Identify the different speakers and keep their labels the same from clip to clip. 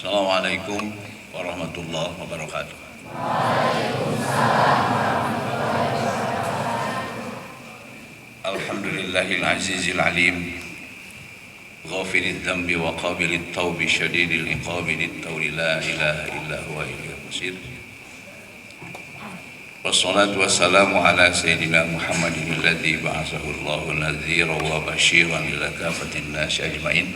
Speaker 1: Assalamualaikum warahmatullahi wabarakatuh. Alhamdulillahil azizil alim, ghafiril dhanbi wa qabilit tawbi syadidil iqabi littawli la ilaha illa huwa ilaihil masir. Wassalatu wassalamu ala sayyidina Muhammadin alladzi ba'athahu Allahu nadhiran wa basyiran ila kafatin nasi ajmain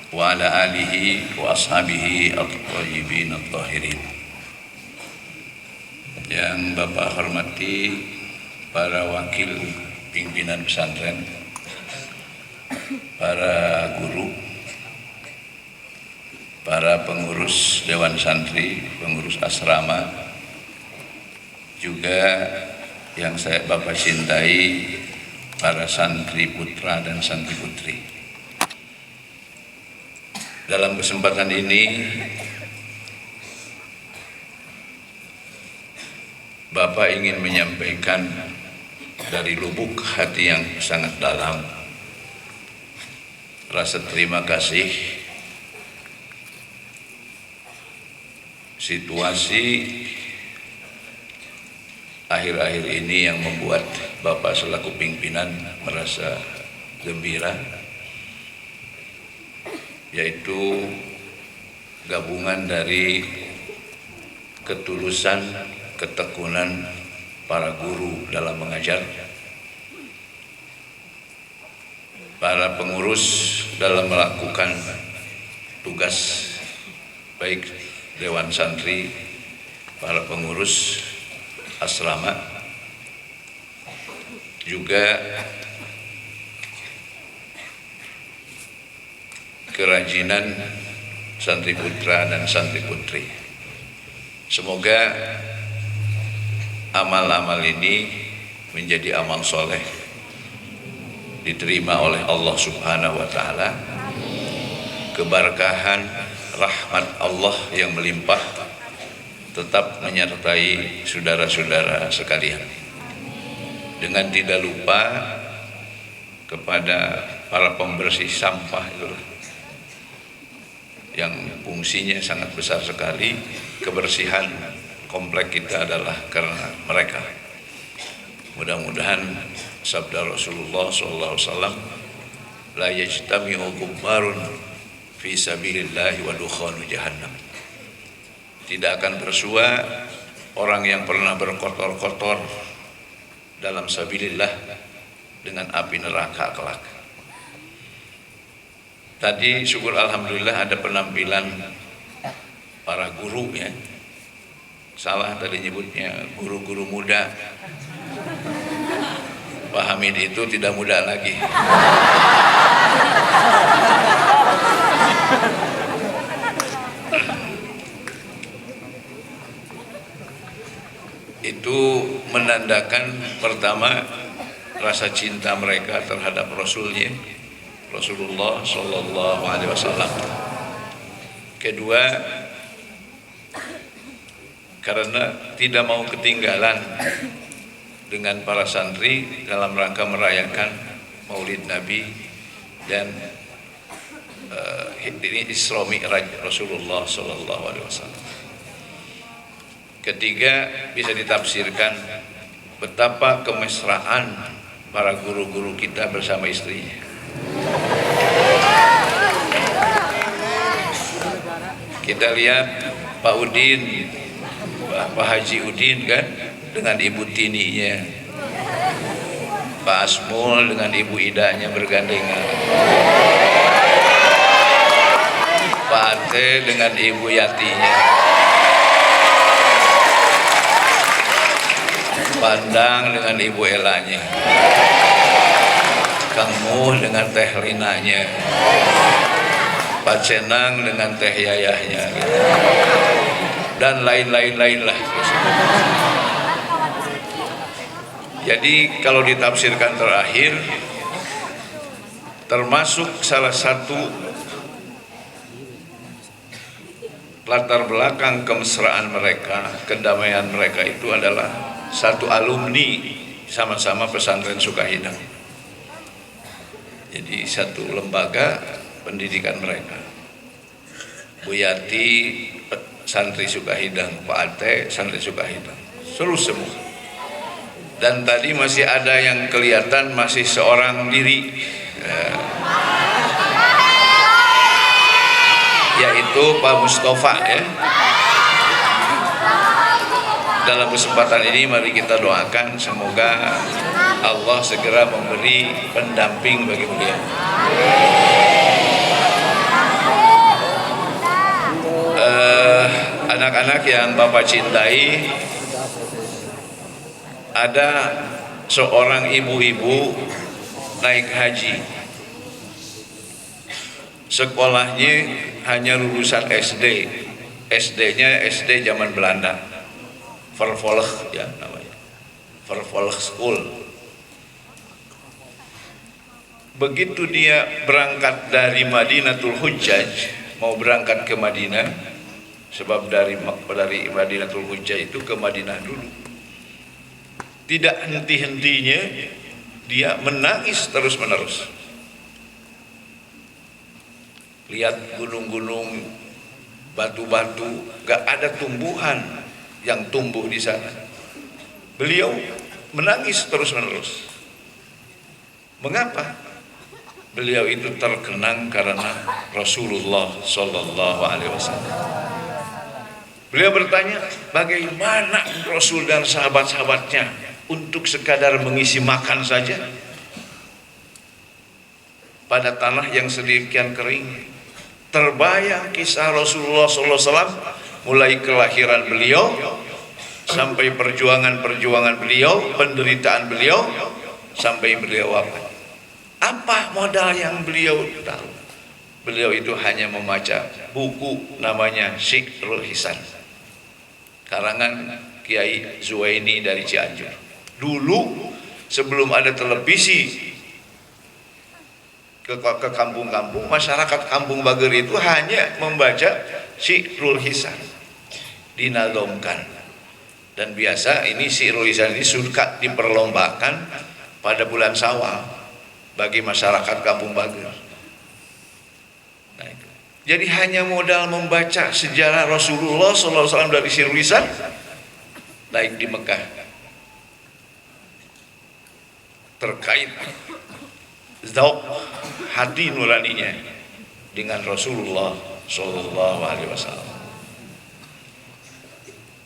Speaker 1: wa ala alihi wa ashabihi at-thayyibin at-tahirin. Yang Bapak hormati para wakil pimpinan pesantren, para guru, para pengurus dewan santri, pengurus asrama, juga yang saya Bapak cintai, para santri putra dan santri putri. Dalam kesempatan ini, Bapak ingin menyampaikan dari lubuk hati yang sangat dalam rasa terima kasih. Situasi akhir-akhir ini yang membuat Bapak selaku pimpinan merasa gembira, yaitu gabungan dari ketulusan, ketekunan para guru dalam mengajar, para pengurus dalam melakukan tugas, baik dewan santri, para pengurus asrama, juga kerajinan santri putra dan santri putri. Semoga amal-amal ini menjadi amal soleh, diterima oleh Allah Subhanahu wa Ta'ala. Keberkahan rahmat Allah yang melimpah tetap menyertai saudara-saudara sekalian. Dengan tidak lupa kepada para pembersih sampah itulah, yang fungsinya sangat besar sekali. Kebersihan komplek kita adalah karena mereka. Mudah-mudahan sabda Rasulullah SAW, la yajtami'u gubbarun fi sabilillahi wa dukhanu jahannam. Tidak akan bersua orang yang pernah berkotor-kotor dalam sabilillah dengan api neraka kelak. Tadi syukur alhamdulillah ada penampilan para guru ya. Salah tadi nyebutnya guru-guru muda. Pak Hamid itu tidak muda lagi. Itu menandakan pertama rasa cinta mereka terhadap Rasulnya, Rasulullah Sallallahu Alaihi Wasallam. Kedua, karena tidak mau ketinggalan dengan para santri dalam rangka merayakan Maulid Nabi dan Isra Mi'raj Rasulullah Sallallahu Alaihi Wasallam. Ketiga, bisa ditafsirkan betapa kemesraan para guru-guru kita bersama istrinya. Kita lihat Pak Udin, Pak Haji Udin kan dengan Ibu Tininya, Pak Asmul dengan Ibu Idanya bergandengan, Pak Ate dengan Ibu Yatinya, Pandang dengan Ibu Elanya, Kang Muh dengan Teh Linanya, Pak Cenang dengan Teh Yayahnya, dan lain-lain lah. Jadi kalau ditafsirkan terakhir, termasuk salah satu latar belakang kemesraan mereka, kedamaian mereka itu adalah satu alumni sama-sama pesantren Sukahidang. Jadi satu lembaga pendidikan mereka. Bu Yati, santri Sukahidang, Pak Ate, santri Sukahidang, seluruh semua. Dan tadi masih ada yang kelihatan masih seorang diri, yaitu Pak Mustafa ya. Dalam kesempatan ini mari kita doakan semoga Allah segera memberi pendamping bagi beliau. Anak-anak yang Bapak cintai, ada seorang ibu-ibu naik haji. Sekolahnya hanya lulusan SD. SD-nya SD zaman Belanda. Vervolg ya namanya. Vervolg School. Begitu dia berangkat dari Madinatul Hujjaj, mau berangkat ke Madinah, sebab dari Madinatul Hujjaj itu ke Madinah dulu. Tidak henti-hentinya dia menangis terus-menerus. Lihat gunung-gunung, batu-batu, gak ada tumbuhan yang tumbuh di sana. Beliau menangis terus-menerus. Mengapa? Beliau itu terkenang karena Rasulullah Sallallahu Alaihi Wasallam. Beliau bertanya, bagaimana Rasul dan sahabat-sahabatnya untuk sekadar mengisi makan saja pada tanah yang sedemikian kering. Terbayang kisah Rasulullah SAW mulai kelahiran beliau sampai perjuangan beliau, penderitaan beliau sampai beliau wafat. Apa modal yang beliau tahu? Beliau itu hanya membaca buku namanya Syikrul Hisan, karangan Kiai Zuwaini dari Cianjur. Dulu sebelum ada televisi ke kampung-kampung, masyarakat Kampung Bager itu hanya membaca Syikrul Hisan, dinazomkan. Dan biasa ini Syikrul Hisan ini suka diperlombakan pada bulan Syawal bagi masyarakat Kampung Bager. Nah, itu. Jadi hanya modal membaca sejarah Rasulullah SAW dari Syikrul Hisan, baik di Mekah, terkait zauk hati nuraninya dengan Rasulullah Sallallahu Alaihi Wasallam.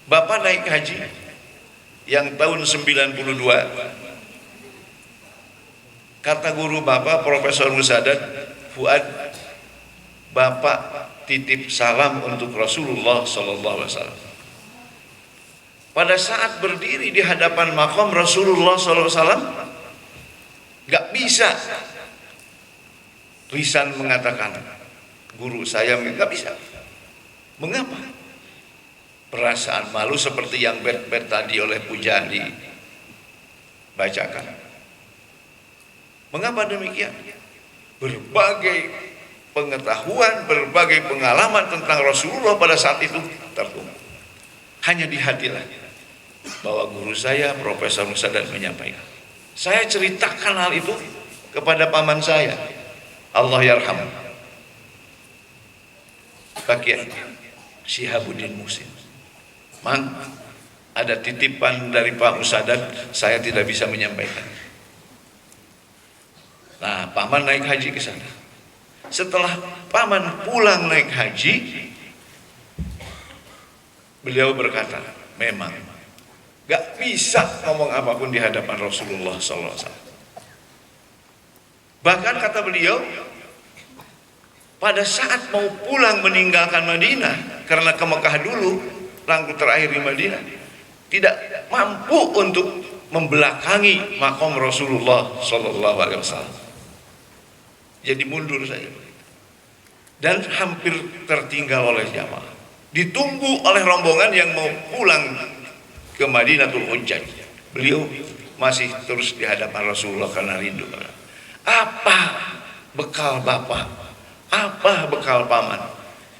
Speaker 1: Bapak naik haji yang tahun 92, kata guru Bapak Profesor Musaddad Fuad, Bapak titip salam untuk Rasulullah Sallallahu Alaihi Wasallam. Pada saat berdiri di hadapan makom Rasulullah Sallallahu Alaihi Wasallam, gak bisa lisan mengatakan guru saya, gak bisa. Mengapa? Perasaan malu seperti yang bet-bet tadi oleh Pujadi bacakan. Mengapa demikian? Berbagai pengetahuan, berbagai pengalaman tentang Rasulullah pada saat itu tertumbuh. Hanya di hatilah bahwa guru saya Profesor Musaddad menyampaikan. Saya ceritakan hal itu kepada paman saya, Allah yarham, Pak Kiai Syihabuddin Muhsin. Man, ada titipan dari Pak Musaddad, saya tidak bisa menyampaikan. Nah, paman naik haji ke sana. Setelah paman pulang naik haji, beliau berkata, memang gak bisa ngomong apapun di hadapan Rasulullah SAW. Bahkan kata beliau, pada saat mau pulang meninggalkan Madinah, karena ke Mekah dulu, rangkut terakhir di Madinah, tidak mampu untuk membelakangi makom Rasulullah SAW. Jadi mundur saja. Dan hampir tertinggal oleh jamaah. Ditunggu oleh rombongan yang mau pulang ke Madinatul Hujjaj. Beliau masih terus di hadapan Rasulullah karena rindu. Apa bekal bapak? Apa bekal paman?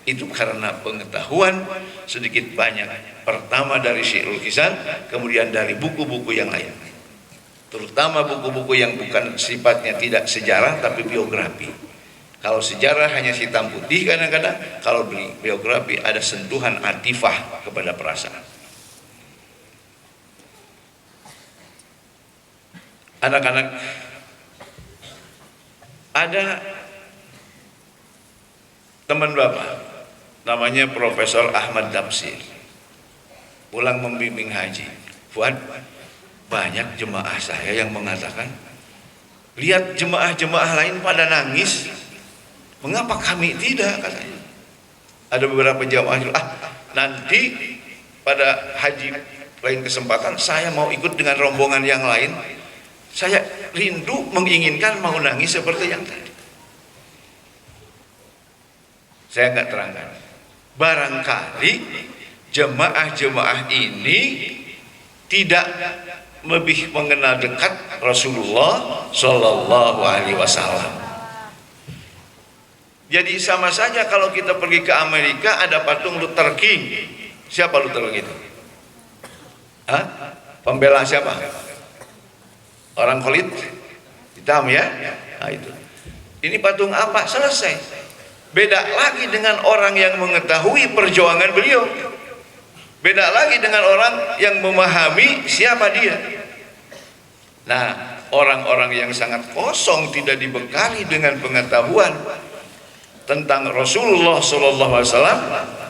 Speaker 1: Itu karena pengetahuan sedikit banyak. Pertama dari Syikrul Hisan, kemudian dari buku-buku yang lain. Terutama buku-buku yang bukan sifatnya tidak sejarah tapi biografi. Kalau sejarah hanya hitam putih kadang-kadang, kalau biografi ada sentuhan atifah kepada perasaan. Anak-anak, ada teman Bapak namanya Profesor Ahmad Damsir, pulang membimbing haji. Fuad, banyak jemaah saya yang mengatakan, lihat jemaah-jemaah lain pada nangis, mengapa kami tidak, katanya. Ada beberapa jemaah, nanti pada haji lain kesempatan saya mau ikut dengan rombongan yang lain, saya rindu menginginkan mau nangis seperti yang tadi. Saya nggak terangkan, barangkali jemaah-jemaah ini tidak lebih mengenal dekat Rasulullah Shallallahu Alaihi Wasallam. Jadi sama saja kalau kita pergi ke Amerika ada patung Luther King. Siapa Luther King itu? Hah? Pembela siapa? Orang kulit hitam ya? Nah itu. Ini patung apa? Selesai. Beda lagi dengan orang yang mengetahui perjuangan beliau. Beda lagi dengan orang yang memahami siapa dia. Nah, orang-orang yang sangat kosong, tidak dibekali dengan pengetahuan tentang Rasulullah SAW,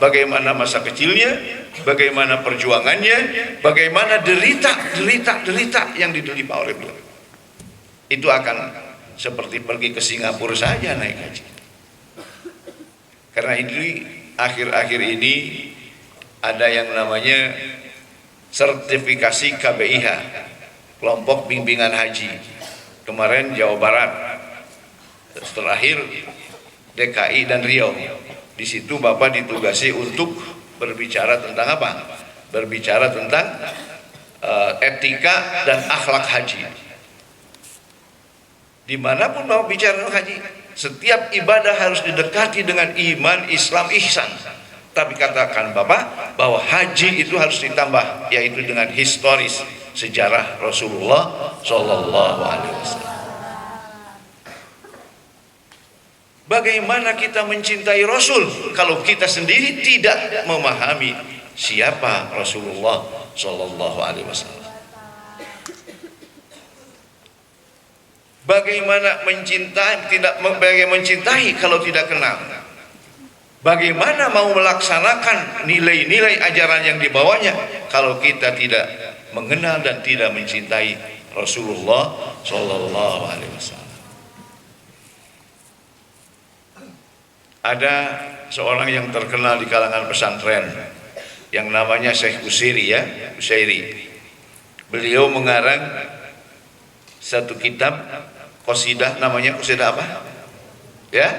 Speaker 1: bagaimana masa kecilnya, bagaimana perjuangannya, bagaimana derita yang diderita oleh beliau. Itu akan seperti pergi ke Singapura saja naik haji. Karena ini akhir-akhir ini ada yang namanya sertifikasi KBIH, kelompok bimbingan haji. Kemarin Jawa Barat, terakhir DKI dan Riau. Di situ Bapak ditugasi untuk berbicara tentang apa? Berbicara tentang etika dan akhlak haji. Dimanapun Bapak bicara haji, setiap ibadah harus didekati dengan iman, Islam, ihsan. Tapi katakan Bapak bahwa haji itu harus ditambah, yaitu dengan historis sejarah Rasulullah Shallallahu Alaihi Wasallam. Bagaimana kita mencintai Rasul kalau kita sendiri tidak memahami siapa Rasulullah Shallallahu Alaihi Wasallam? Bagaimana mencintai kalau tidak kenal? Bagaimana mau melaksanakan nilai-nilai ajaran yang dibawanya kalau kita tidak mengenal dan tidak mencintai Rasulullah Shallallahu Alaihi Wasallam? Ada seorang yang terkenal di kalangan pesantren yang namanya Syekh Usairi ya, Usairi. Beliau mengarang satu kitab qasidah, namanya qasidah apa? Ya?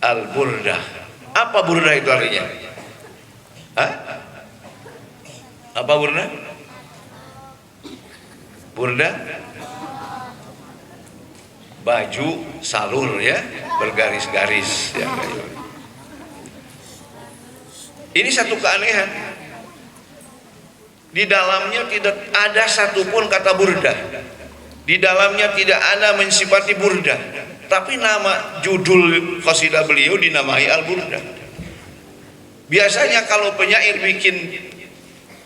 Speaker 1: Al-Burdah. Apa burdah itu artinya? Hah? Apa burdah? Burdah baju salur ya, bergaris-garis ya. Ini satu keanehan. Di dalamnya tidak ada satupun kata burdah. Di dalamnya tidak ada mensifati burdah, tapi nama judul qasidah beliau dinamai Al-Burdah. Biasanya kalau penyair bikin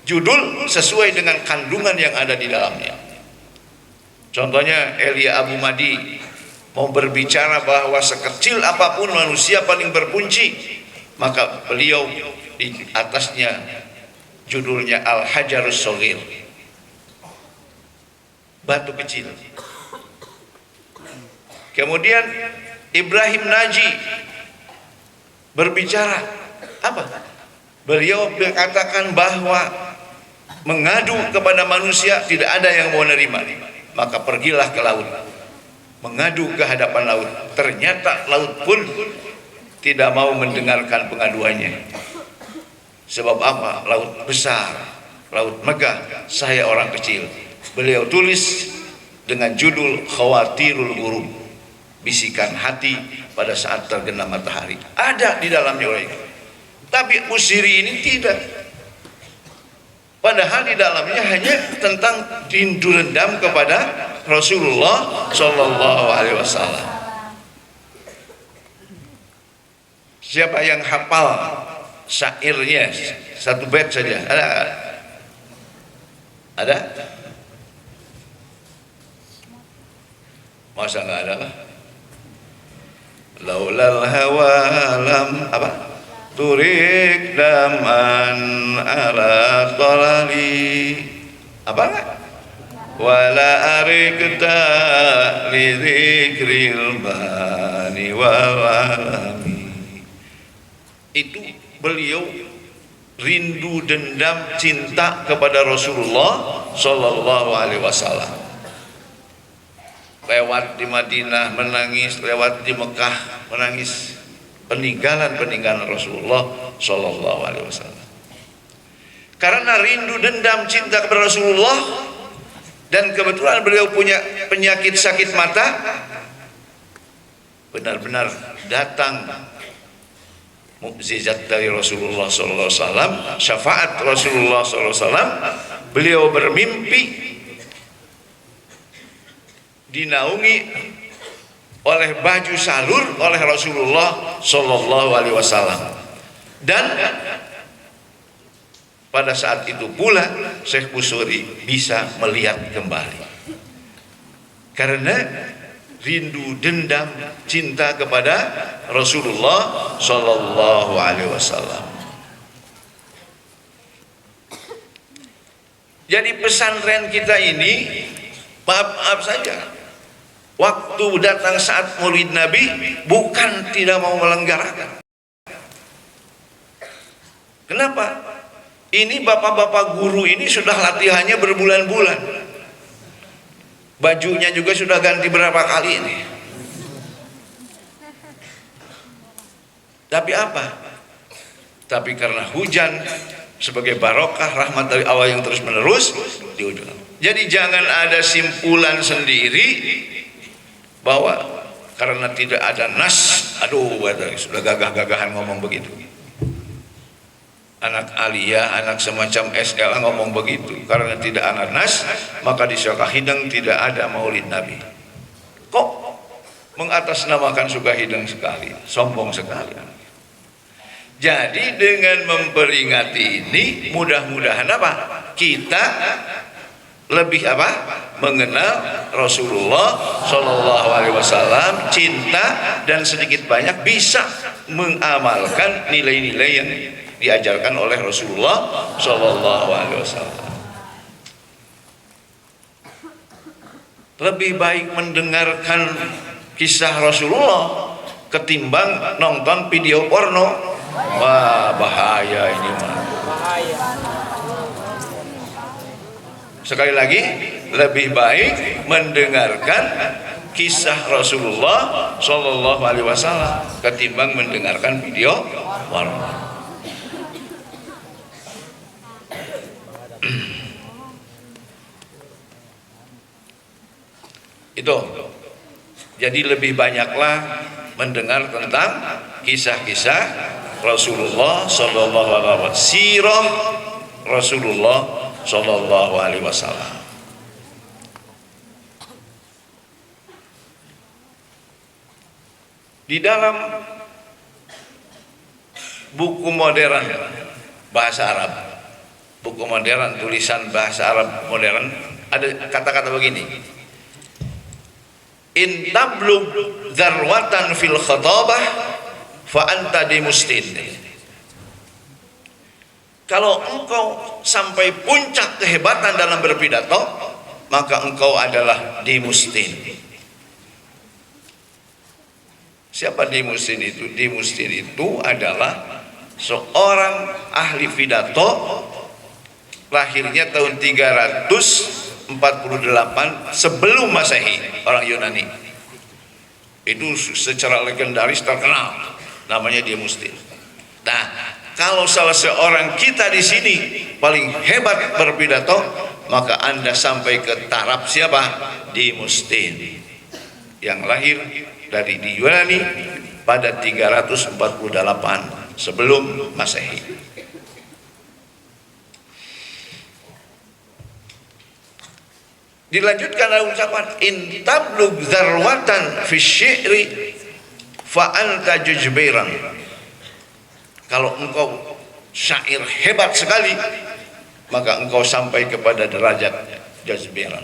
Speaker 1: judul sesuai dengan kandungan yang ada di dalamnya. Contohnya Elia Abu Madi mau berbicara bahwa sekecil apapun manusia paling berpunci, maka beliau di atasnya judulnya Al-Hajarus Shaghir, batu kecil. Kemudian Ibrahim Naji berbicara apa? Beliau mengatakan bahwa mengadu kepada manusia tidak ada yang mau nerima, maka pergilah ke laut, mengadu ke hadapan laut. Ternyata laut pun tidak mau mendengarkan pengaduannya. Sebab apa? Laut besar, laut megah, saya orang kecil. Beliau tulis dengan judul Khawatirul Ghurub, bisikan hati pada saat tergenang matahari. Ada di dalamnya orang itu. Tapi Usairi ini tidak. Padahal di dalamnya hanya tentang rindu rendam kepada Rasulullah Shallallahu Alaihi Wasallam. Siapa yang hafal syairnya satu bait saja? Ada? Ada? Masa nggak ada? Laulal hawa lam apa? Turik daman ala tolali apa nggak? Wala arikta li dzikril bani wal alami. Itu beliau rindu dendam cinta kepada Rasulullah Sallallahu Alaihi Wasallam. Lewat di Madinah menangis, lewat di Mekah menangis peninggalan Rasulullah Sallallahu Alaihi Wasallam. Karena rindu dendam cinta kepada Rasulullah, dan kebetulan beliau punya penyakit sakit mata, benar-benar datang mukjizat dari Rasulullah Sallallahu Alaihi Wasallam, syafaat Rasulullah Sallallahu Alaihi Wasallam. Beliau bermimpi dinaungi oleh baju salur oleh Rasulullah Sallallahu Alaihi Wasallam, dan pada saat itu pula Syekh Busuri bisa melihat kembali karena rindu dendam cinta kepada Rasulullah Sallallahu Alaihi Wasallam. Jadi pesantren kita ini maaf saja, waktu datang saat Maulid Nabi bukan tidak mau melenggarakan. Kenapa? Ini bapak-bapak guru ini sudah latihannya berbulan-bulan. Bajunya juga sudah ganti berapa kali ini. Tapi apa? Tapi karena hujan sebagai barokah rahmat dari Allah yang terus menerus di ujung. Jadi jangan ada simpulan sendiri bahwa karena tidak ada nas, aduh sudah gagah-gagahan ngomong begitu. Anak aliyah, anak semacam SL ngomong begitu, karena tidak ada nas maka di Sukahideng tidak ada Maulid Nabi. Kok mengatasnamakan Sukahideng sekali, sombong sekali. Jadi dengan memperingati ini mudah-mudahan apa? Kita lebih apa? Mengenal Rasulullah Shallallahu Alaihi Wasallam, cinta, dan sedikit banyak bisa mengamalkan nilai-nilai yang diajarkan oleh Rasulullah Shallallahu Alaihi Wasallam. Lebih baik mendengarkan kisah Rasulullah ketimbang nonton video porno. Wah, bahaya ini mah. Sekali lagi, lebih baik mendengarkan kisah Rasulullah Shallallahu Alaihi Wasallam ketimbang mendengarkan video porno. Itu. Jadi lebih banyaklah mendengar tentang kisah-kisah Rasulullah Sallallahu Alaihi Wasallam, sirah Rasulullah Sallallahu Alaihi Wasallam. Di dalam buku modern bahasa Arab, buku modern tulisan bahasa Arab modern, ada kata-kata begini: in tablug dzarwatan fil khatabah fa anta dimustin. Kalau engkau sampai puncak kehebatan dalam berpidato, maka engkau adalah dimustin. Siapa dimustin itu? Dimustin itu adalah seorang ahli pidato, lahirnya tahun 348 sebelum Masehi, orang Yunani. Itu secara legendaris terkenal, namanya Dimustin. Nah, kalau salah seorang kita di sini paling hebat berpidato, maka Anda sampai ke taraf siapa? Dimustin, yang lahir dari di Yunani pada 348 sebelum Masehi. Dilanjutkan dalam ucapan in tablug dzarwatan fi syi'ri fa anta jujbiran. Kalau engkau syair hebat sekali, maka engkau sampai kepada derajat jazberan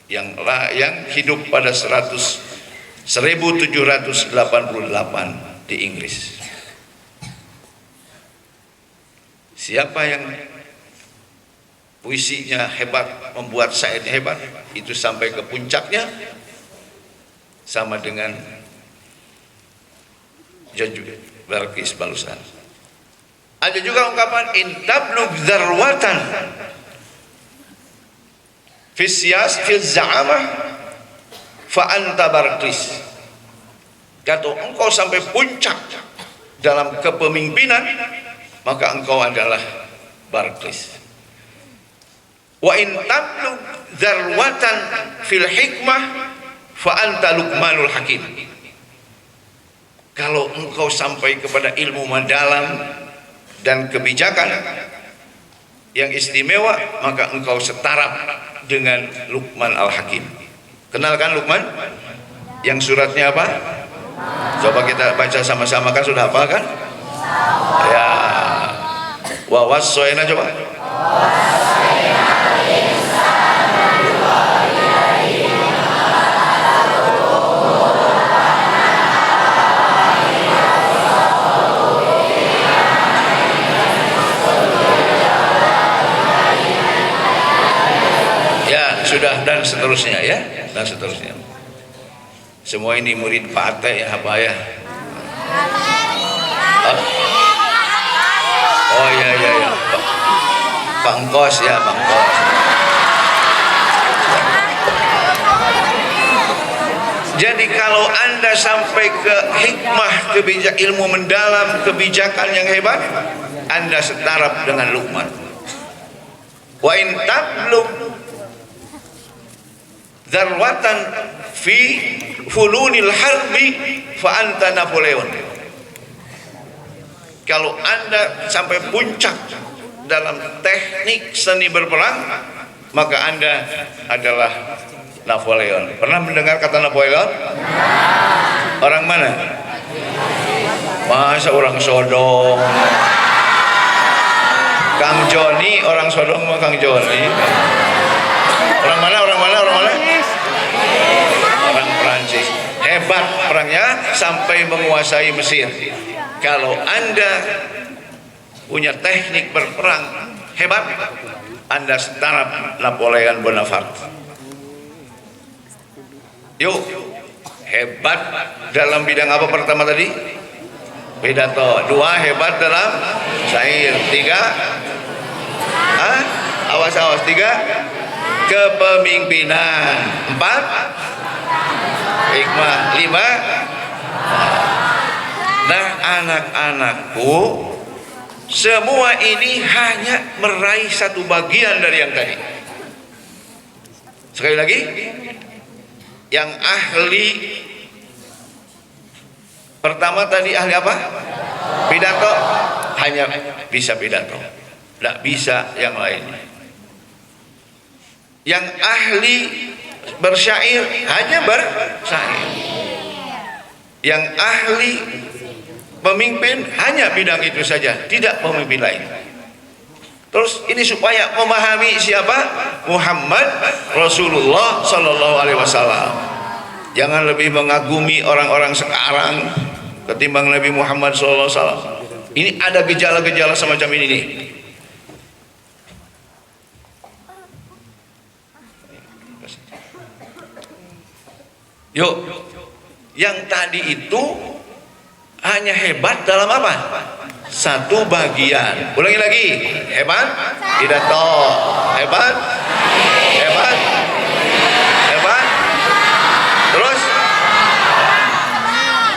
Speaker 1: yang hidup pada 1788 di Inggris. Siapa yang puisinya hebat, membuat syairnya hebat, itu sampai ke puncaknya sama dengan Balqis Balusan. Ada juga ungkapan intablug dzarwatan fi siyas fi za'amah fa anta Balqis. Kalau engkau sampai puncak dalam kepemimpinan, maka engkau adalah Balqis. Wa in tablug dzarwatan fil hikmah fa anta Luqmanul Hakim. Kalau engkau sampai kepada ilmu mendalam dan kebijakan yang istimewa, maka engkau setara dengan Luqman Al-Hakim. Kenalkan Luqman? Yang suratnya apa? Coba kita baca sama-sama, kan sudah hafal kan? Ya. Wa wassayna, coba. Sudah, dan seterusnya ya, dan seterusnya. Semua ini murid Pak Ate ya, apa ya? Oh iya iya iya, Pak Engkos ya, Pak Engkos. Jadi kalau Anda sampai ke hikmah, ilmu mendalam, kebijakan yang hebat, Anda setara dengan Luqman. Wa in tablugh dzarwatan fi fulunil harbi fa anta Napoleon. Kalau Anda sampai puncak dalam teknik seni berperang, maka Anda adalah Napoleon. Pernah mendengar kata Napoleon? Orang mana? Masa orang Sodom? Kang Joni orang Sodom sama Kang Joni. Orang mana? Orang mana? Orang mana? Orang Prancis. Hebat perangnya sampai menguasai Mesir. Kalau Anda punya teknik berperang hebat, Anda setara Napoleon Bonaparte. Yuk, hebat dalam bidang apa pertama tadi? Pidato. 2, hebat dalam syair. 3, awas-awas. 3, kepemimpinan. 4, hikmah. 5, nah anak-anakku, semua ini hanya meraih satu bagian dari yang tadi. Sekali lagi, yang ahli pertama tadi ahli apa? Pidato, hanya bisa pidato, tidak bisa yang lainnya. Yang ahli bersyair hanya bersyair. Yang ahli pemimpin hanya bidang itu saja, tidak pemimpin lain. Terus ini supaya memahami siapa? Muhammad Rasulullah Sallallahu Alaihi Wasallam. Jangan lebih mengagumi orang-orang sekarang ketimbang Nabi Muhammad Sallallahu Alaihi Wasallam. Ini ada gejala-gejala semacam ini nih. Yuk, yang tadi itu hanya hebat dalam apa? Satu bagian. Ulangi lagi. Hebat, pidato. Hebat, hebat, hebat. Terus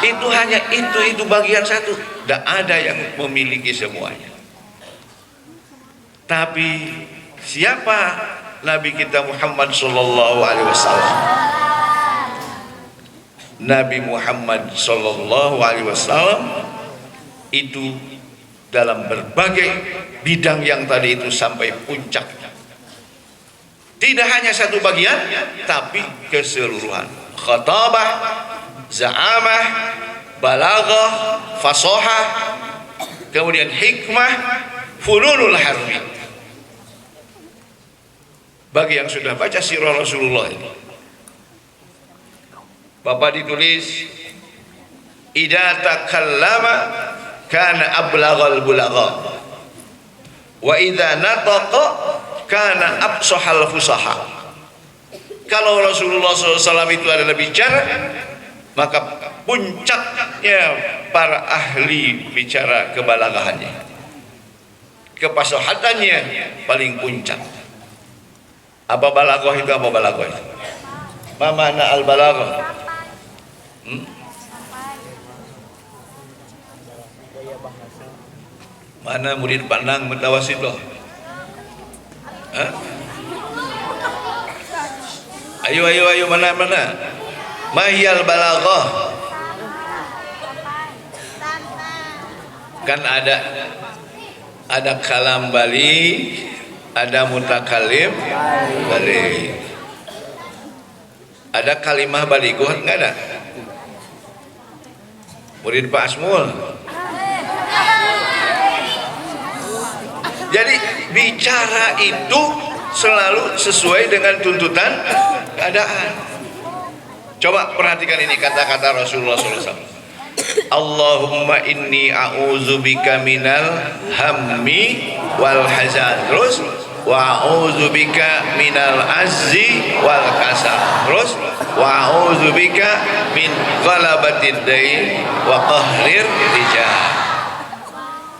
Speaker 1: itu hanya itu bagian satu. Tidak ada yang memiliki semuanya. Tapi siapa Nabi kita Muhammad Sallallahu Alaihi Wasallam? Nabi Muhammad Sallallahu Alaihi Wasallam itu dalam berbagai bidang yang tadi itu sampai puncak. Tidak hanya satu bagian, tapi keseluruhan. Khatabah, za'amah, balaghah, fasohah, Kemudian hikmah fununul harbi. Bagi yang sudah baca sirah Rasulullah ini, Bapak ditulis idza takallama kana ablaghal bulagha wa idza nataqa kana afsahal fusaha. Kalau Rasulullah SAW itu adalah bicara, maka puncaknya para ahli bicara kebalagahannya, kepasahatannya paling puncak. Apa balaghah itu? Apa balaghah itu? Ma makna al balaghah? Mana murid pandang mutawasid loh? Ayo mana? Mahiyal balaghah. Kan ada kalam balik, ada mutakalim balik, ada kalimah balighah, enggak ada? Murid Pak Asmul. Jadi bicara itu selalu sesuai dengan tuntutan keadaan. Coba perhatikan ini kata-kata Rasulullah SAW. Allahumma inni a'udzubika minal hammi wal hazan. Terus wa a'udzubika minal azzi wal kasal. Terus wa a'udzubika min ghalabatid dain wa qahrir rijal.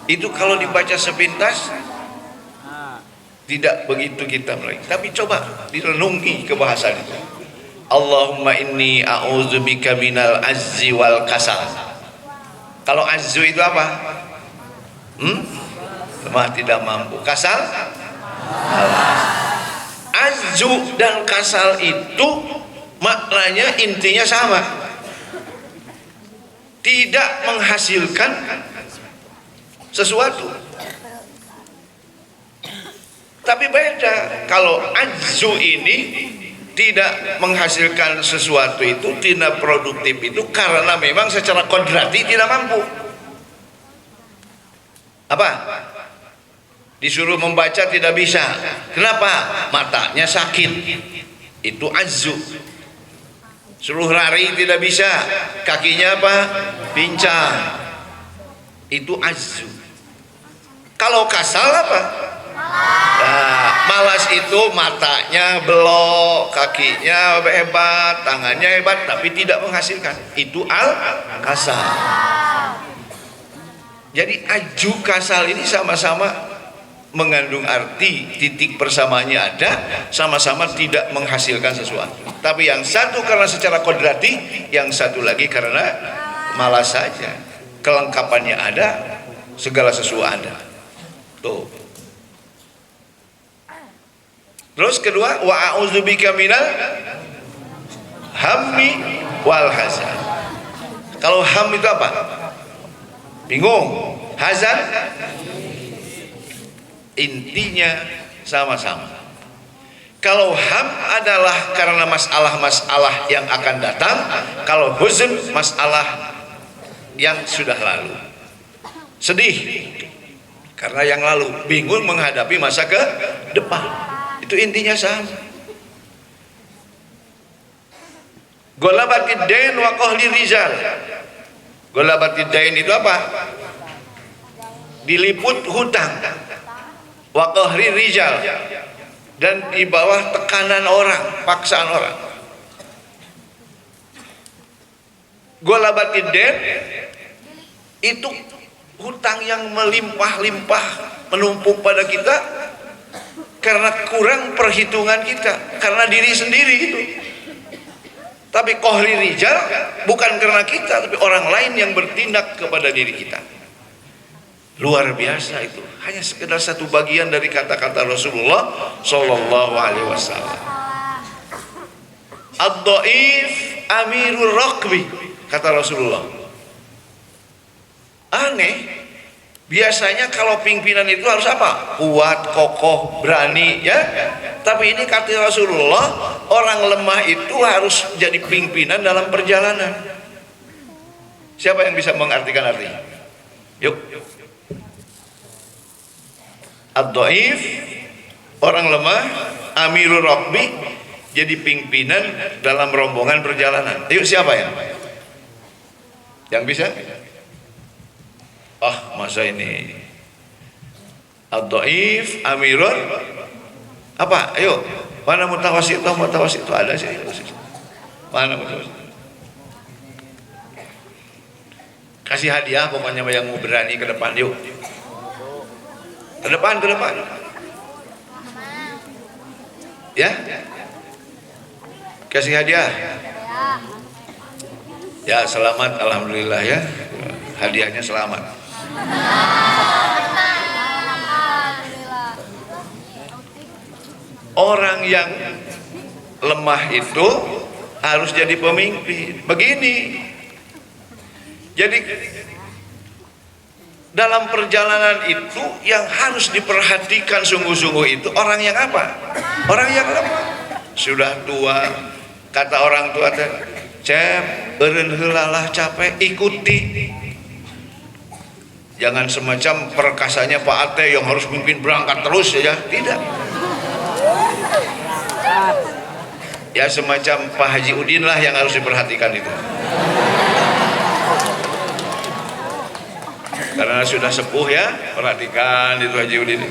Speaker 1: Itu kalau dibaca sepintas tidak begitu kita mulai, tapi coba direnungi ke bahasa itu. Allahumma inni a'udzubika minal azzi wal kasal. Kalau azzu itu apa? Lemah tidak mampu. Kasal? Azzu dan kasal itu maknanya intinya sama. Tidak menghasilkan sesuatu. Tapi beda, kalau ajzu ini tidak menghasilkan sesuatu, itu tidak produktif, itu karena memang secara kodrati tidak mampu. Apa? Disuruh membaca tidak bisa. Kenapa? Matanya sakit. Itu ajzu. Suruh lari tidak bisa. Kakinya apa? Pincang. Itu ajzu. Kalau kasal apa? Nah, malas itu matanya belok, kakinya hebat, tangannya hebat, tapi tidak menghasilkan. Itu al-kasal. Jadi aju kasal ini sama-sama mengandung arti, titik persamaannya ada, sama-sama tidak menghasilkan sesuatu. Tapi yang satu karena secara kodrati, yang satu lagi karena malas saja. Kelengkapannya ada, segala sesuatu ada. Tuh. Terus kedua, wa a'udzubika minal hammi wal hazan. Kalau ham itu apa? Bingung. Hazan intinya sama-sama. Kalau ham adalah karena masalah-masalah yang akan datang, kalau huzn masalah yang sudah lalu. Sedih karena yang lalu, bingung menghadapi masa ke depan. Itu intinya sama. Golabatid dain wa qahli rijal. Golabatid dain itu apa? Diliput hutang. Wa qahri rijal. Dan di bawah tekanan orang, paksaan orang. Golabatid dain itu hutang yang melimpah-limpah menumpuk pada kita karena kurang perhitungan kita, karena diri sendiri itu. Tapi qahri rijal bukan karena kita, tapi orang lain yang bertindak kepada diri kita. Luar biasa itu. Hanya sekedar satu bagian dari kata-kata Rasulullah sallallahu alaihi wasallam. Ad-dhaif amirur raqbi, kata Rasulullah. Aneh. Biasanya kalau pimpinan itu harus apa? Kuat, kokoh, berani, ya. Tapi ini kata Rasulullah, orang lemah itu harus jadi pimpinan dalam perjalanan. Siapa yang bisa mengartikan artinya? Yuk. ad-dhaif, orang lemah, amirul rakbi, jadi pimpinan dalam rombongan perjalanan. Ayo siapa ya? Yang bisa? Masa ini ad-dhaif, amirul apa? Ayo, mana mutawasit itu ada sih. Mana mutawasit? Kasih hadiah pokoknya yang mau berani ke depan, yuk. Ke depan. Ya? Kasih hadiah. Ya, selamat, alhamdulillah ya. Hadiahnya selamat. Orang yang lemah itu harus jadi pemimpin. Begini. Jadi dalam perjalanan itu yang harus diperhatikan sungguh-sungguh itu orang yang apa? Orang yang lemah. Sudah tua, kata orang tua teh, "Cep, eureun heula lah capek, ikuti." Jangan semacam perkasanya Pak Ate yang harus mimpin berangkat terus ya, tidak. Ya semacam Pak Haji Udin lah yang harus diperhatikan itu. Karena sudah sepuh ya, perhatikan itu Haji Udin.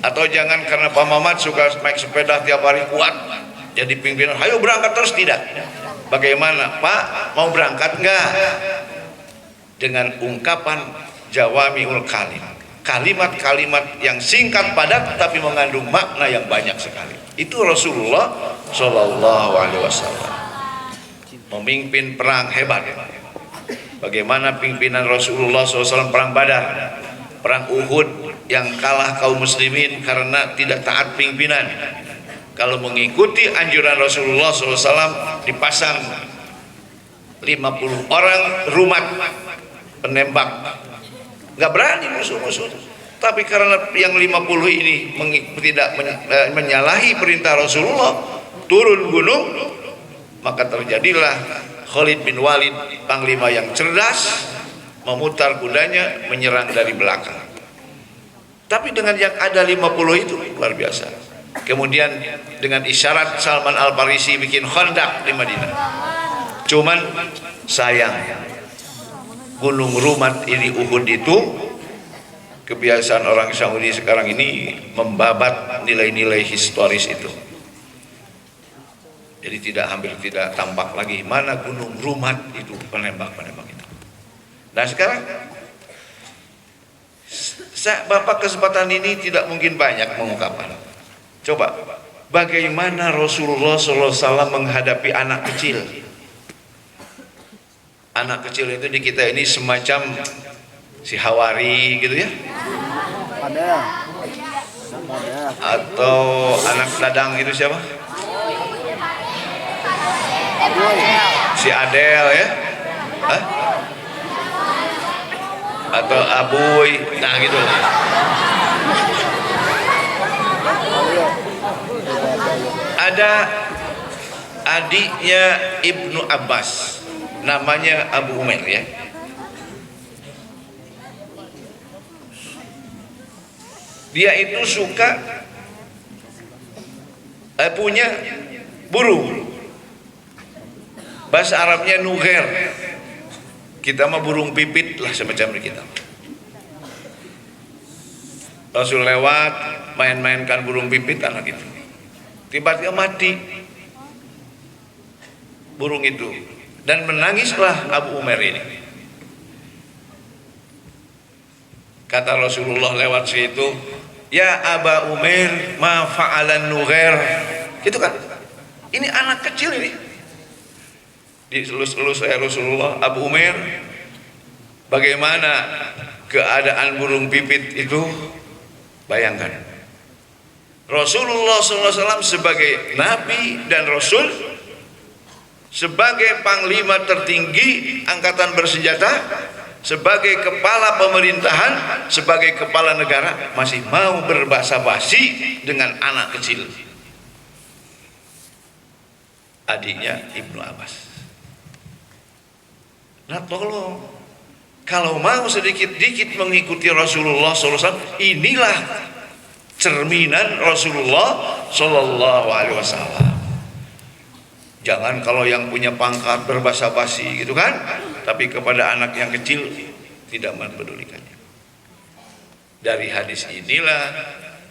Speaker 1: Atau jangan karena Pak Mamat suka naik sepeda tiap hari kuat, jadi pimpinan, ayo berangkat terus, tidak. Bagaimana Pak, mau berangkat enggak? Dengan ungkapan jawamiul kalim, kalimat-kalimat yang singkat padat tapi mengandung makna yang banyak sekali. Itu Rasulullah Shallallahu Alaihi Wasallam memimpin perang hebat. Bagaimana pimpinan Rasulullah SAW perang Badar, perang Uhud yang kalah kaum muslimin karena tidak taat pimpinan. Kalau mengikuti anjuran Rasulullah SAW, dipasang 50 orang rumat penembak, nggak berani musuh-musuh. Tapi karena yang 50 ini tidak menyalahi perintah Rasulullah, turun gunung, maka terjadilah Khalid bin Walid, panglima yang cerdas, memutar kudanya menyerang dari belakang. Tapi dengan yang ada 50 itu luar biasa. Kemudian dengan isyarat Salman Al-Farisi bikin khandak di Madinah. Cuman sayang, Gunung Rumat ini, Uhud itu, kebiasaan orang Saudi sekarang ini membabat nilai-nilai historis itu. Jadi hampir tidak tampak lagi mana Gunung Rumat itu, penembak-penembak itu. Nah sekarang Bapak kesempatan ini tidak mungkin banyak mengungkapkan. Coba bagaimana Rasulullah SAW menghadapi anak kecil. Anak kecil itu di kita ini semacam si Hawari gitu ya, atau anak dadang itu siapa? Si Adel ya, hah? Atau Abuy, nah gitu. Ada adiknya Ibnu Abbas, namanya Abu Umair ya. Dia itu suka punya burung. Bahasa Arabnya nuger. Kita mah burung pipit lah semacam kita. Rasul lewat main-mainkan burung pipit anak itu. Tiba-tiba mati burung itu dan menangislah Abu Umair ini. Kata Rasulullah lewat situ, "Ya Aba Umair, ma fa'alan nuger." Gitu kan? Ini anak kecil ini. Diselus-elus Rasulullah, "Abu Umair, bagaimana keadaan burung pipit itu?" Bayangkan Rasulullah SAW sebagai Nabi dan Rasul, sebagai panglima tertinggi angkatan bersenjata, sebagai kepala pemerintahan, sebagai kepala negara, masih mau berbasa-basi dengan anak kecil, adiknya Ibnu Abbas. Nah tolong, kalau mau sedikit-dikit mengikuti Rasulullah SAW, inilah cerminan Rasulullah Shallallahu Alaihi Wasallam. Jangan kalau yang punya pangkat berbasa-basi gitu kan, tapi kepada anak yang kecil tidak mempedulikannya. Dari hadis inilah,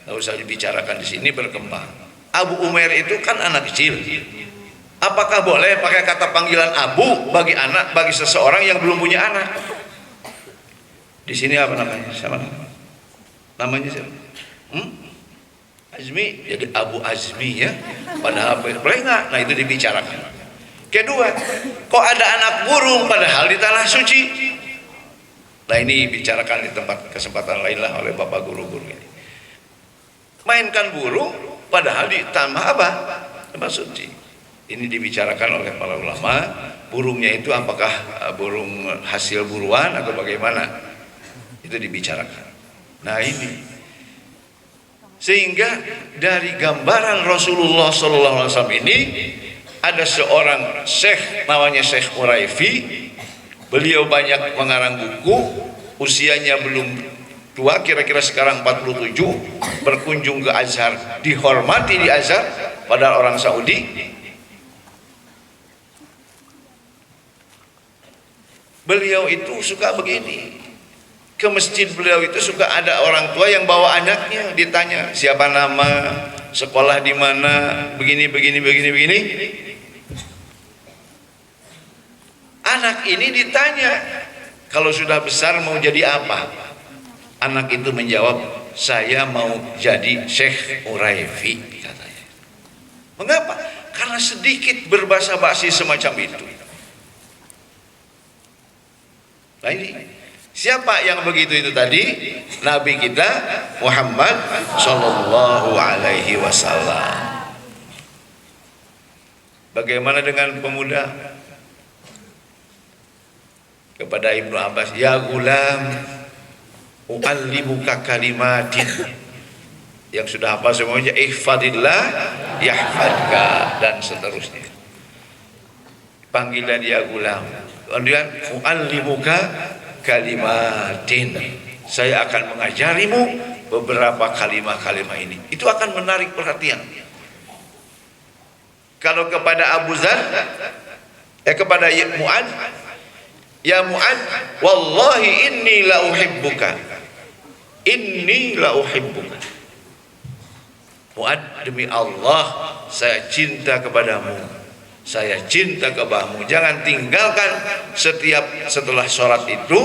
Speaker 1: nggak usah dibicarakan di sini, berkembang. Abu Umair itu kan anak kecil. Apakah boleh pakai kata panggilan Abu bagi anak, bagi seseorang yang belum punya anak? Di sini apa namanya? Sama namanya siapa? Azmi, jadi Abu Azmi ya. Padahal boleh nggak? Nah itu dibicarakan. Kedua, kok ada anak burung padahal di tanah suci? Nah ini bicarakan di tempat kesempatan lain lah oleh bapak guru-guru ini. Mainkan burung padahal di tanah apa? Tanah suci. Ini dibicarakan oleh para ulama. Burungnya itu apakah burung hasil buruan atau bagaimana? Itu dibicarakan. Nah ini. Sehingga dari gambaran Rasulullah SAW ini ada seorang syekh namanya Syekh Uraifi. Beliau banyak mengarang buku, usianya belum tua, kira-kira sekarang 47, berkunjung ke Azhar, dihormati di Azhar padahal orang Saudi. Beliau itu suka begini. Ke masjid beliau itu suka ada orang tua yang bawa anaknya, ditanya siapa nama, sekolah di mana, begini. Anak ini ditanya kalau sudah besar mau jadi apa. Anak itu menjawab, saya mau jadi Syekh Uraifi, katanya. Mengapa? Karena sedikit berbasa-basi semacam itu. Nah ini siapa yang begitu itu tadi? Nabi kita Muhammad Sallallahu Alaihi Wasallam. Bagaimana dengan pemuda? Kepada Ibnu Abbas, ya gulam, u'allimuka kalimatin. Yang sudah hafal semuanya, ihfadillah yahfadka, dan seterusnya. Panggilan ya gulam. Kemudian u'allimuka kalimatin, saya akan mengajarimu beberapa kalimat-kalimat ini. Itu akan menarik perhatian. Kalau kepada Abu Dzar, kepada Mu'ad, ya Mu'ad, wallahi inni la uhibbuka, inni la uhibbuka. Mu'ad, demi Allah saya cinta kepadamu, saya cinta kepadamu. Jangan tinggalkan setelah sholat itu,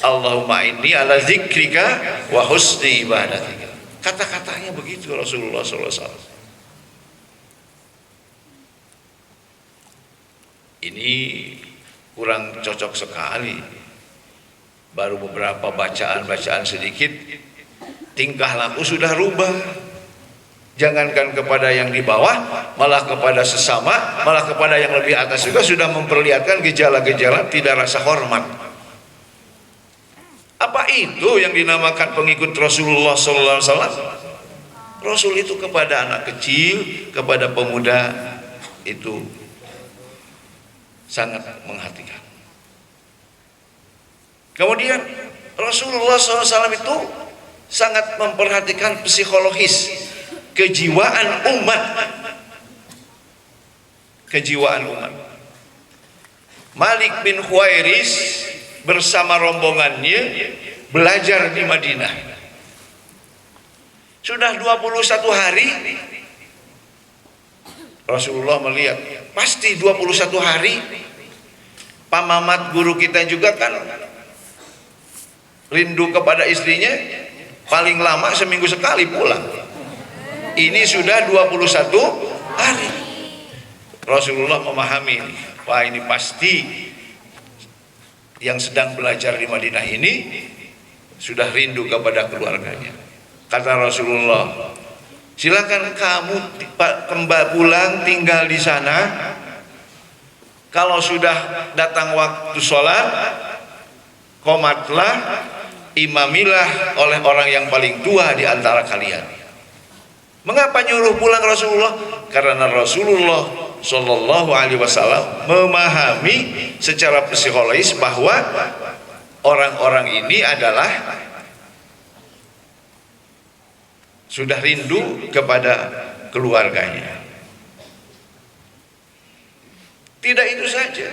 Speaker 1: Allahumma inni ala zikrika wa husni ibadatika. Kata-katanya begitu Rasulullah SAW. Ini kurang cocok sekali. Baru beberapa bacaan sedikit, tingkah laku sudah rubah. Jangankan kepada yang di bawah, malah kepada sesama, malah kepada yang lebih atas juga sudah memperlihatkan gejala-gejala tidak rasa hormat. Apa itu yang dinamakan pengikut Rasulullah SAW? Rasul itu kepada anak kecil, kepada pemuda itu sangat menghatikan. Kemudian Rasulullah SAW itu sangat memperhatikan psikologis, kejiwaan umat. Malik bin Khuwairis bersama rombongannya belajar di Madinah. Sudah 21 hari Rasulullah melihat, pasti 21 hari. Pak Mamat guru kita juga kan rindu kepada istrinya, paling lama seminggu sekali pulang. Ini sudah 21 hari. Rasulullah memahami ini. Wah, ini pasti yang sedang belajar di Madinah ini sudah rindu kepada keluarganya. Kata Rasulullah, silakan kamu kembali pulang, tinggal di sana. Kalau sudah datang waktu sholat, qomatlah, imamilah oleh orang yang paling tua di antara kalian. Mengapa nyuruh pulang Rasulullah? Karena Rasulullah Shallallahu Alaihi Wasallam memahami secara psikologis bahwa orang-orang ini adalah sudah rindu kepada keluarganya. Tidak itu saja,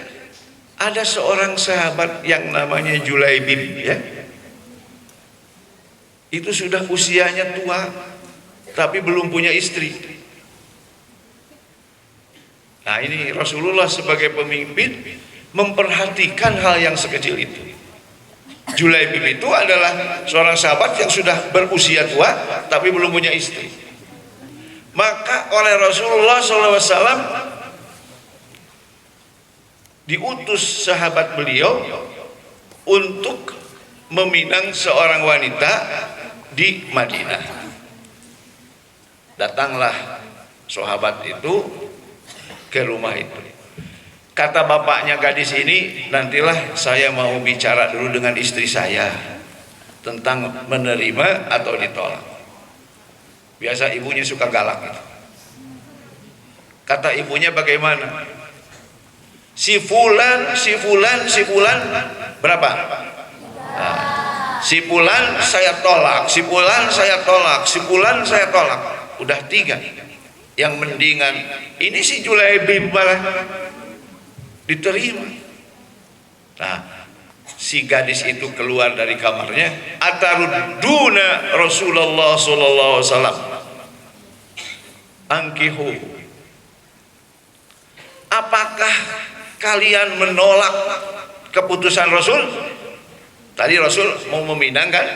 Speaker 1: ada seorang sahabat yang namanya Julaibib, ya. Itu sudah usianya tua, tapi belum punya istri. Nah, ini Rasulullah sebagai pemimpin memperhatikan hal yang sekecil itu. Julaibib itu adalah seorang sahabat yang sudah berusia tua, tapi belum punya istri. Maka oleh Rasulullah SAW diutus sahabat beliau untuk meminang seorang wanita di Madinah. Datanglah sahabat itu ke rumah itu. Kata bapaknya gadis ini, nantilah saya mau bicara dulu dengan istri saya tentang menerima atau ditolak. Biasa ibunya suka galak gitu. Kata ibunya bagaimana? Si fulan berapa? Nah, si fulan saya tolak, si fulan saya tolak, si fulan saya tolak. Udah 3. Yang mendingan ini si Julaibib malah diterima. Nah, si gadis itu keluar dari kamarnya, atarudduna Rasulullah sallallahu alaihi wasallam angkihu. Apakah kalian menolak keputusan Rasul? Tadi Rasul mau meminang kan?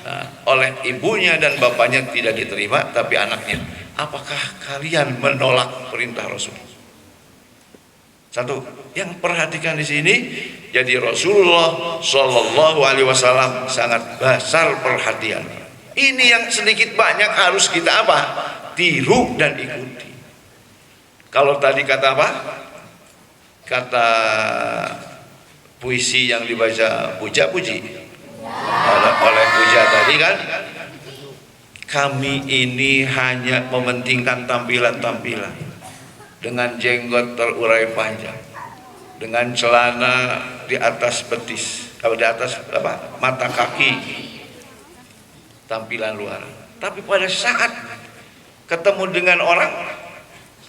Speaker 1: Nah, oleh ibunya dan bapaknya tidak diterima, tapi anaknya. Apakah kalian menolak perintah Rasul? Satu, yang perhatikan di sini, jadi Rasulullah Shallallahu Alaihi Wasallam sangat besar perhatian. Ini yang sedikit banyak harus kita apa? Tiru dan ikuti. Kalau tadi kata apa? Kata puisi yang dibaca puja-puji oleh puja tadi kan, kami ini hanya mementingkan tampilan-tampilan dengan jenggot terurai panjang, dengan celana di atas betis, kalau di atas apa, mata kaki, tampilan luar. Tapi pada saat ketemu dengan orang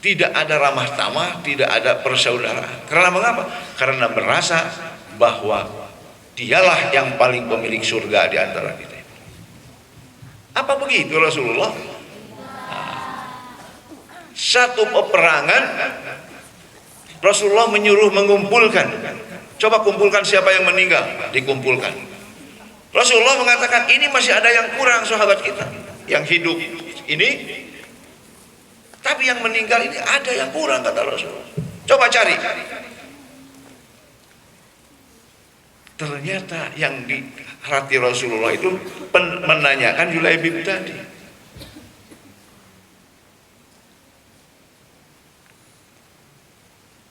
Speaker 1: tidak ada ramah tamah, tidak ada persaudaraan. Karena mengapa? Karena merasa bahwa dialah yang paling pemilik surga di antara kita. Apa begitu Rasulullah? Satu peperangan Rasulullah menyuruh mengumpulkan. Coba kumpulkan siapa yang meninggal, dikumpulkan. Rasulullah mengatakan ini masih ada yang kurang sahabat kita. Yang hidup ini, tapi yang meninggal ini ada yang kurang kata Rasulullah. Coba cari. Ternyata yang di hati Rasulullah itu menanyakan Julaibib tadi.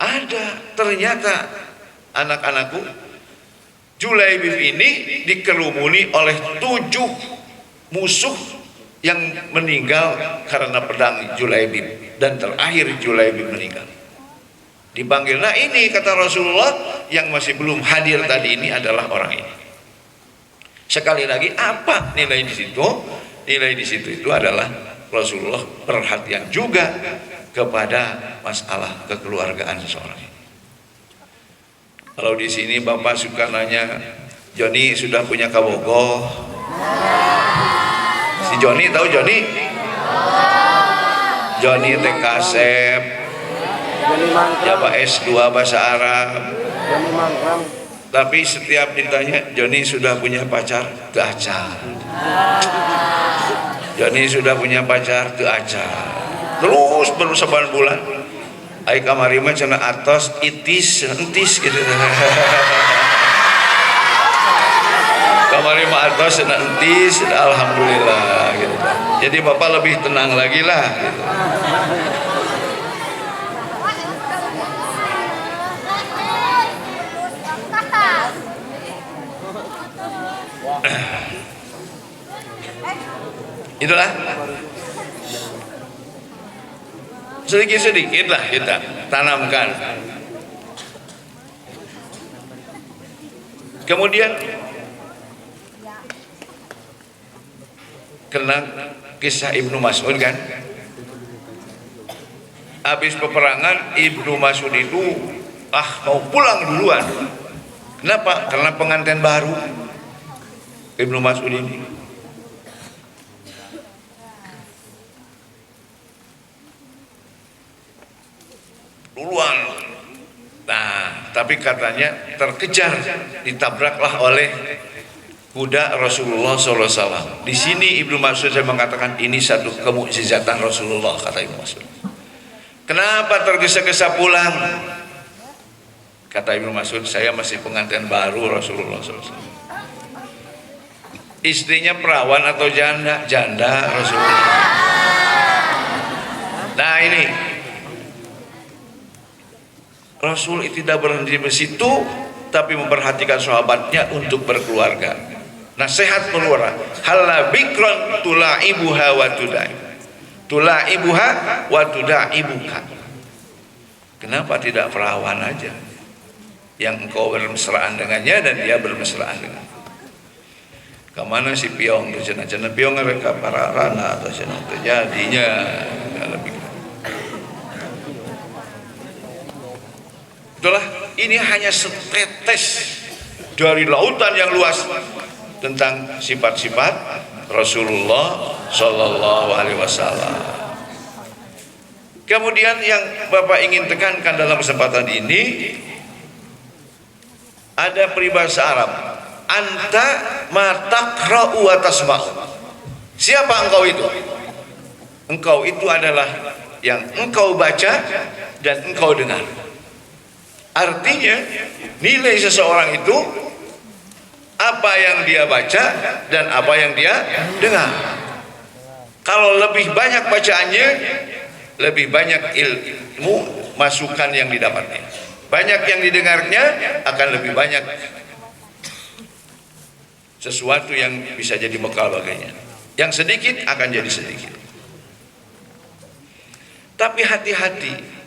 Speaker 1: Ada, ternyata anak-anakku, Julaibib ini dikerumuni oleh 7 musuh yang meninggal karena pedang Julaibib, dan terakhir Julaibib meninggal. Dipanggil, nah ini kata Rasulullah yang masih belum hadir tadi ini adalah orang ini. Sekali lagi, apa nilai di situ? Nilai di situ itu adalah Rasulullah perhatian juga kepada masalah kekeluargaan seseorang. Kalau di sini Bapak suka nanya, Joni sudah punya kabogoh? Si Joni tahu Joni? Joni TKSEP, Jawa S2 bahasa Arab. Tapi setiap ditanya, Joni sudah punya pacar? Teu acan. Joni sudah punya pacar? Teu acan. Terus baru 9 bulan. Ai kamari mah cenah atos itis entis gitu. Kamari mah atos cenah entis, alhamdulillah gitu. Jadi Bapak lebih tenang lagi lah gitu. Itulah sedikit-sedikit lah kita tanamkan. Kemudian kenang kisah Ibnu Mas'ud kan. Habis peperangan Ibnu Mas'ud itu mau pulang duluan. Kenapa? Karena pengantin baru Ibnu Mas'ud ini. Duluan. Nah, tapi katanya terkejar, ditabraklah oleh kuda Rasulullah SAW. Di sini Ibnu Mas'ud saya mengatakan ini satu kemukjizatan Rasulullah, kata Ibnu Mas'ud. Kenapa tergesa-gesa pulang? Kata Ibnu Mas'ud, saya masih pengantin baru Rasulullah SAW. Istrinya perawan atau janda? Janda Rasulullah. Nah ini Rasul tidak berhenti di situ, tapi memperhatikan sahabatnya untuk berkeluarga. Nasihat keluar. Halla bikron tulaibuha wa tudai. Tulaibuha wa tudaibuka. Kenapa tidak perawan aja? Yang engkau bermesraan dengannya dan dia bermesraan dengan. Kemana si piong tu cina piong mereka para rana atau cina terjadinya lebih. Itulah, ini hanya setetes dari lautan yang luas tentang sifat-sifat Rasulullah Shallallahu Alaihi Wasallam. Kemudian yang Bapak ingin tekankan dalam kesempatan ini ada peribahasa Arab, anta mataqra'u wa tasma'u. Siapa engkau itu? Engkau itu adalah yang engkau baca dan engkau dengar. Artinya nilai seseorang itu apa yang dia baca dan apa yang dia dengar. Kalau lebih banyak bacaannya, lebih banyak ilmu masukan yang didapatnya. Banyak yang didengarnya akan lebih banyak sesuatu yang bisa jadi bekal baginya. Yang sedikit akan jadi sedikit. Tapi hati-hati.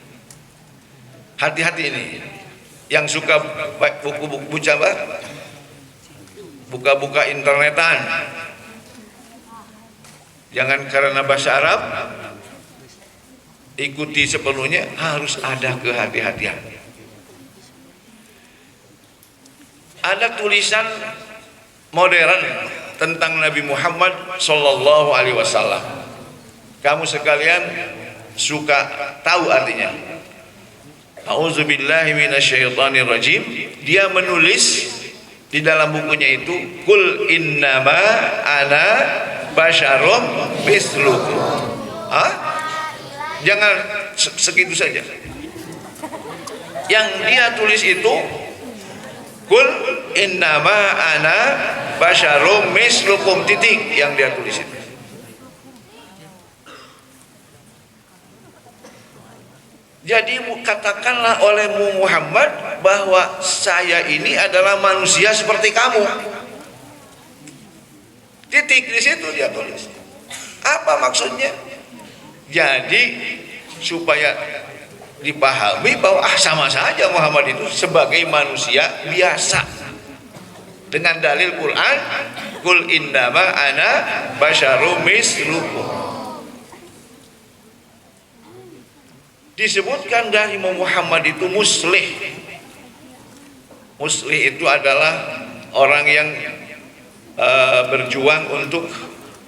Speaker 1: Hati-hati ini. Yang suka buku-buku buka-buka internetan. Jangan karena bahasa Arab ikuti sepenuhnya, harus ada kehati-hatian. Ada tulisan modern tentang Nabi Muhammad Sallallahu Alaihi Wasallam. Kamu sekalian suka tahu artinya? A'udzubillahi minasyaitonirrajim. Dia menulis di dalam bukunya itu, Kul innama ana basyarum mislukum. Jangan segitu saja. Yang dia tulis itu, Kul innama ana basyarum mislukum, titik, yang dia tulis itu. Jadi katakanlah olehmu Muhammad bahwa saya ini adalah manusia seperti kamu. Titik, di situ dia tulis. Apa maksudnya? Jadi supaya dipahami bahwa sama saja Muhammad itu sebagai manusia biasa. Dengan dalil Quran, Kul innama ana basyarum mislukum. Disebutkan dari Muhammad itu muslih. Muslih itu adalah orang yang berjuang untuk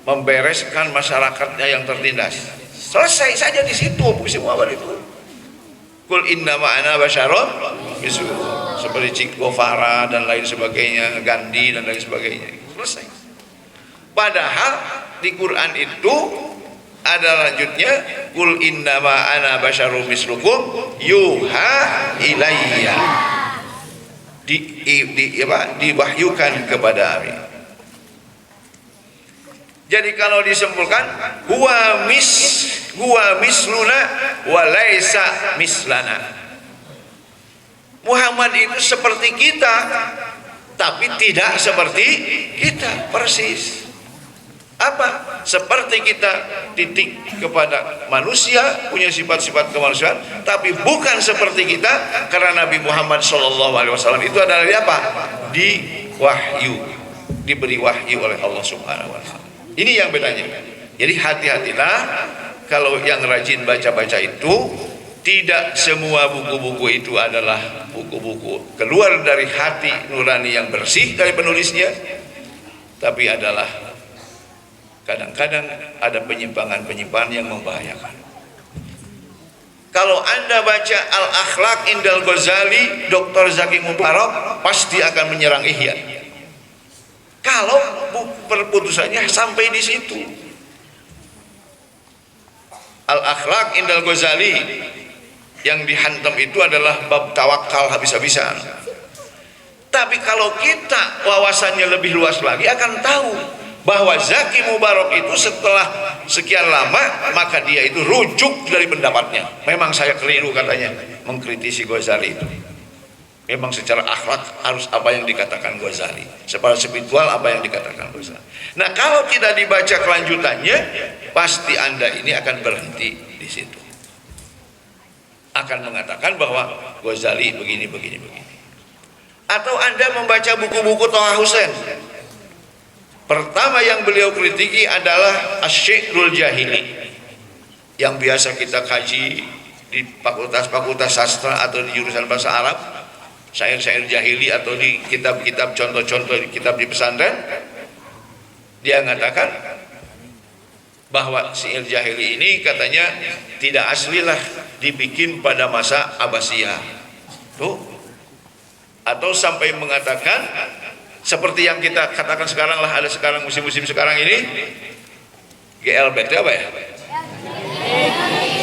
Speaker 1: membereskan masyarakatnya yang tertindas. Selesai saja di situ puisi Muhammad itu. Kul innama ana basyarum mislukum. Seperti Che Guevara dan lain sebagainya, Gandhi dan lain sebagainya. Selesai. Padahal di Quran itu ada lanjutnya, Kul innama ana basyarum mislukum yuha ilayya. Diwahyukan kepada kami. Jadi kalau disimpulkan, huwa misluna wa laisa mislana. Muhammad itu seperti kita, tapi tidak seperti kita persis. Apa? Seperti kita, titik, kepada manusia, punya sifat-sifat kemanusiaan, tapi bukan seperti kita, karena Nabi Muhammad SAW itu adalah apa? Diberi wahyu oleh Allah Subhanahu wa Ta'ala. Ini yang bedanya. Jadi hati-hatilah kalau yang rajin baca-baca itu, tidak semua buku-buku itu adalah buku-buku keluar dari hati nurani yang bersih dari penulisnya, tapi adalah kadang-kadang ada penyimpangan-penyimpangan yang membahayakan. Kalau Anda baca Al-Akhlaq Indal Ghazali, Dr. Zaki Mubarak pasti akan menyerang Ihya. Kalau perputusannya sampai di situ. Al-Akhlaq Indal Ghazali yang dihantam itu adalah bab tawakal habis-habisan. Tapi kalau kita wawasannya lebih luas lagi akan tahu bahwa Zaki Mubarak itu setelah sekian lama maka dia itu rujuk dari pendapatnya. Memang saya keliru katanya mengkritisi Ghazali itu. Memang secara akhlak harus apa yang dikatakan Ghazali, secara spiritual apa yang dikatakan Ghazali. Nah, kalau tidak dibaca kelanjutannya, pasti Anda ini akan berhenti di situ. Akan mengatakan bahwa Ghazali begini. Atau Anda membaca buku-buku Thaha Hussein. Pertama yang beliau kritiki adalah Asy-Syi'rul Jahili, yang biasa kita kaji di fakultas-fakultas sastra atau di jurusan bahasa Arab, syair-syair jahili atau di kitab-kitab contoh-contoh di kitab di pesantren. Dia mengatakan bahwa syair jahili ini katanya tidak aslilah dibikin pada masa Abbasiyah. Tuh. Atau sampai mengatakan seperti yang kita katakan sekarang lah, ada sekarang musim-musim sekarang ini GLBT apa ya?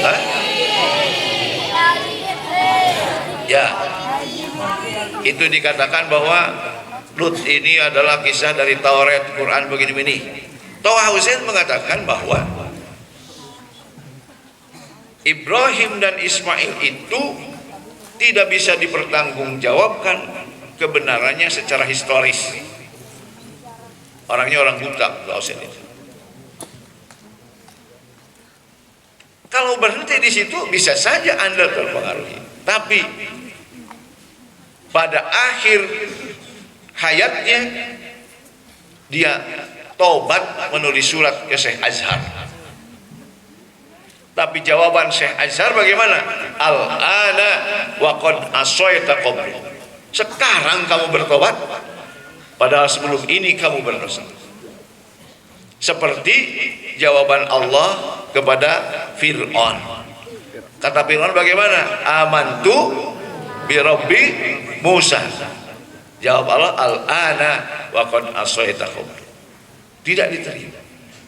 Speaker 1: Hah? Ya, itu dikatakan bahwa Lut ini adalah kisah dari Taurat, Quran begini-begini. Thaha Hussein mengatakan bahwa Ibrahim dan Ismail itu tidak bisa dipertanggungjawabkan kebenarannya secara historis. Orangnya orang buta, Hussein itu. Kalau berhenti di situ bisa saja Anda terpengaruhi. Tapi pada akhir hayatnya dia tobat menulis surat ke Syekh Azhar. Tapi jawaban Syekh Azhar bagaimana? Al-ana wa qad asayta qablu. Sekarang kamu bertobat, padahal sebelum ini kamu berdosa. Seperti jawaban Allah kepada Fir'aun. Kata Fir'aun bagaimana? Amantu bi Rabbi Musa. Jawab Allah, al-ana wa qad asayta qablu. Tidak diterima.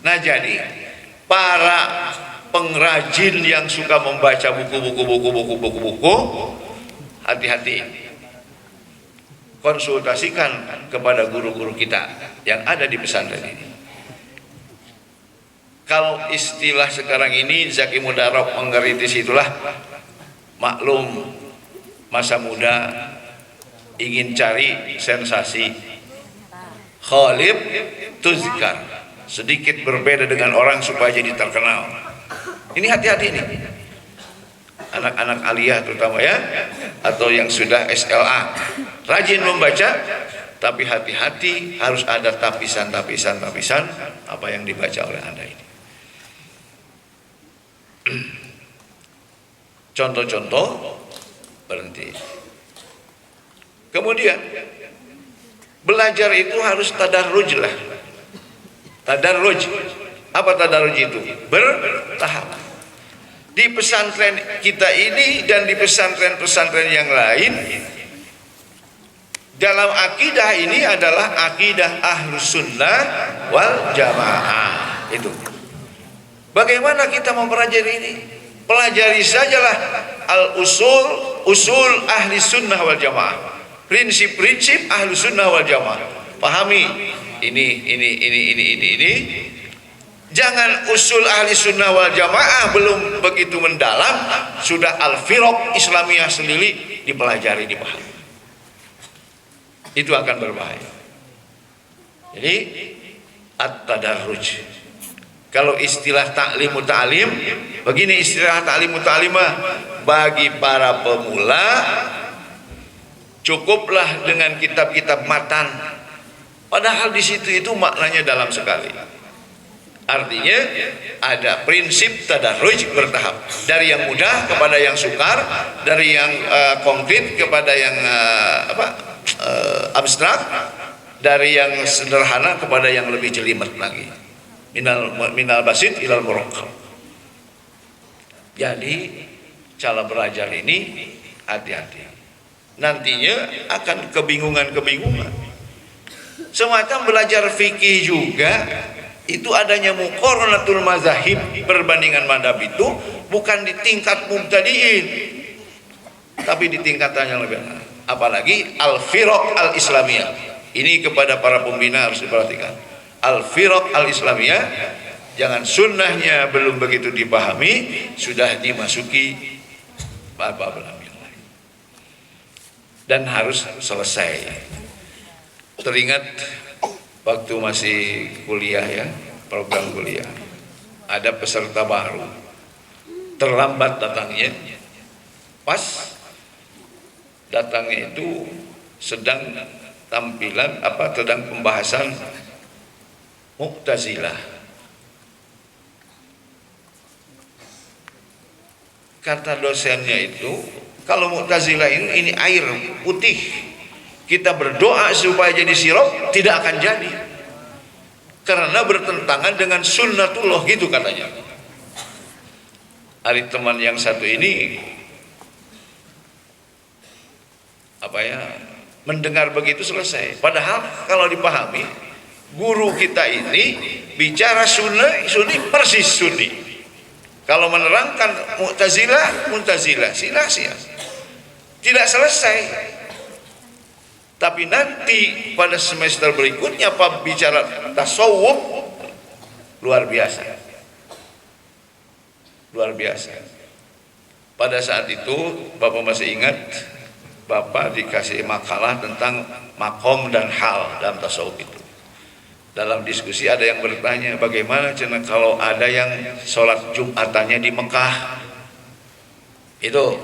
Speaker 1: Nah, jadi para pengrajin yang suka membaca buku-buku, hati-hati. Konsultasikan kepada guru-guru kita yang ada di pesantren ini. Kalau istilah sekarang ini Zaki Mubarak mengkritisi itulah, maklum masa muda ingin cari sensasi. Khalib tuzkar, sedikit berbeda dengan orang supaya jadi terkenal. Ini hati-hati nih, anak-anak aliyah terutama ya, atau yang sudah SLA, rajin membaca, tapi hati-hati harus ada tapisan apa yang dibaca oleh Anda ini. Contoh-contoh berhenti. Kemudian belajar itu harus tadarruj lah. Tadarruj. Apa tadarruj itu? Bertahap. Di pesantren kita ini dan di pesantren-pesantren yang lain, dalam akidah ini adalah akidah Ahlus Sunnah wal Jamaah. Itu. Bagaimana kita mempelajari ini? Pelajari sajalah usul Ahli Sunnah wal Jamaah. Prinsip-prinsip Ahlus Sunnah wal Jamaah. Pahami ini. Jangan usul Ahli Sunnah wal Jamaah belum begitu mendalam, sudah al-firaq Islamiyah sendiri dipelajari, dipahami. Itu akan berbahaya. Jadi at-tadarruj. Kalau istilah ta'lim muta'alim, begini istilah ta'lim muta'alimah, bagi para pemula cukuplah dengan kitab-kitab matan. Padahal di situ itu maknanya dalam sekali. Artinya ada prinsip tadarruj bertahap, dari yang mudah kepada yang sukar, dari yang konkret kepada yang abstrak, dari yang sederhana kepada yang lebih jelimet lagi. Minal basit ilal murakkab. Jadi cara belajar ini hati-hati. Nantinya akan kebingungan-kebingungan. Semacam belajar fikih juga, itu adanya muqaranatul mazahib, perbandingan madhab itu bukan di tingkat mubtadiin, tapi di tingkatan yang lebih rendah. Apalagi al-firaq al-islamiyah. Ini kepada para pembina harus diperhatikan. Al-firaq al-islamiyah, jangan sunnahnya belum begitu dipahami, sudah dimasuki bab-bab yang lain. Dan harus selesai. Teringat waktu masih kuliah ya, program kuliah, ada peserta baru terlambat datangnya, pas datangnya itu sedang tampilan sedang pembahasan Mu'tazilah. Kata dosennya itu, kalau Mu'tazilah ini air putih, kita berdoa supaya jadi sirup, tidak akan jadi, karena bertentangan dengan sunnatullah, gitu katanya. Hari teman yang satu ini mendengar begitu selesai. Padahal kalau dipahami, guru kita ini bicara sunni persis sunni. Kalau menerangkan Mu'tazilah, sia-sia, tidak selesai. Tapi nanti pada semester berikutnya Pak bicara tasawuf, luar biasa. Luar biasa. Pada saat itu Bapak masih ingat, Bapak dikasih makalah tentang makom dan hal dalam tasawuf itu. Dalam diskusi ada yang bertanya, bagaimana kalau ada yang sholat Jumatannya di Mekah? Itu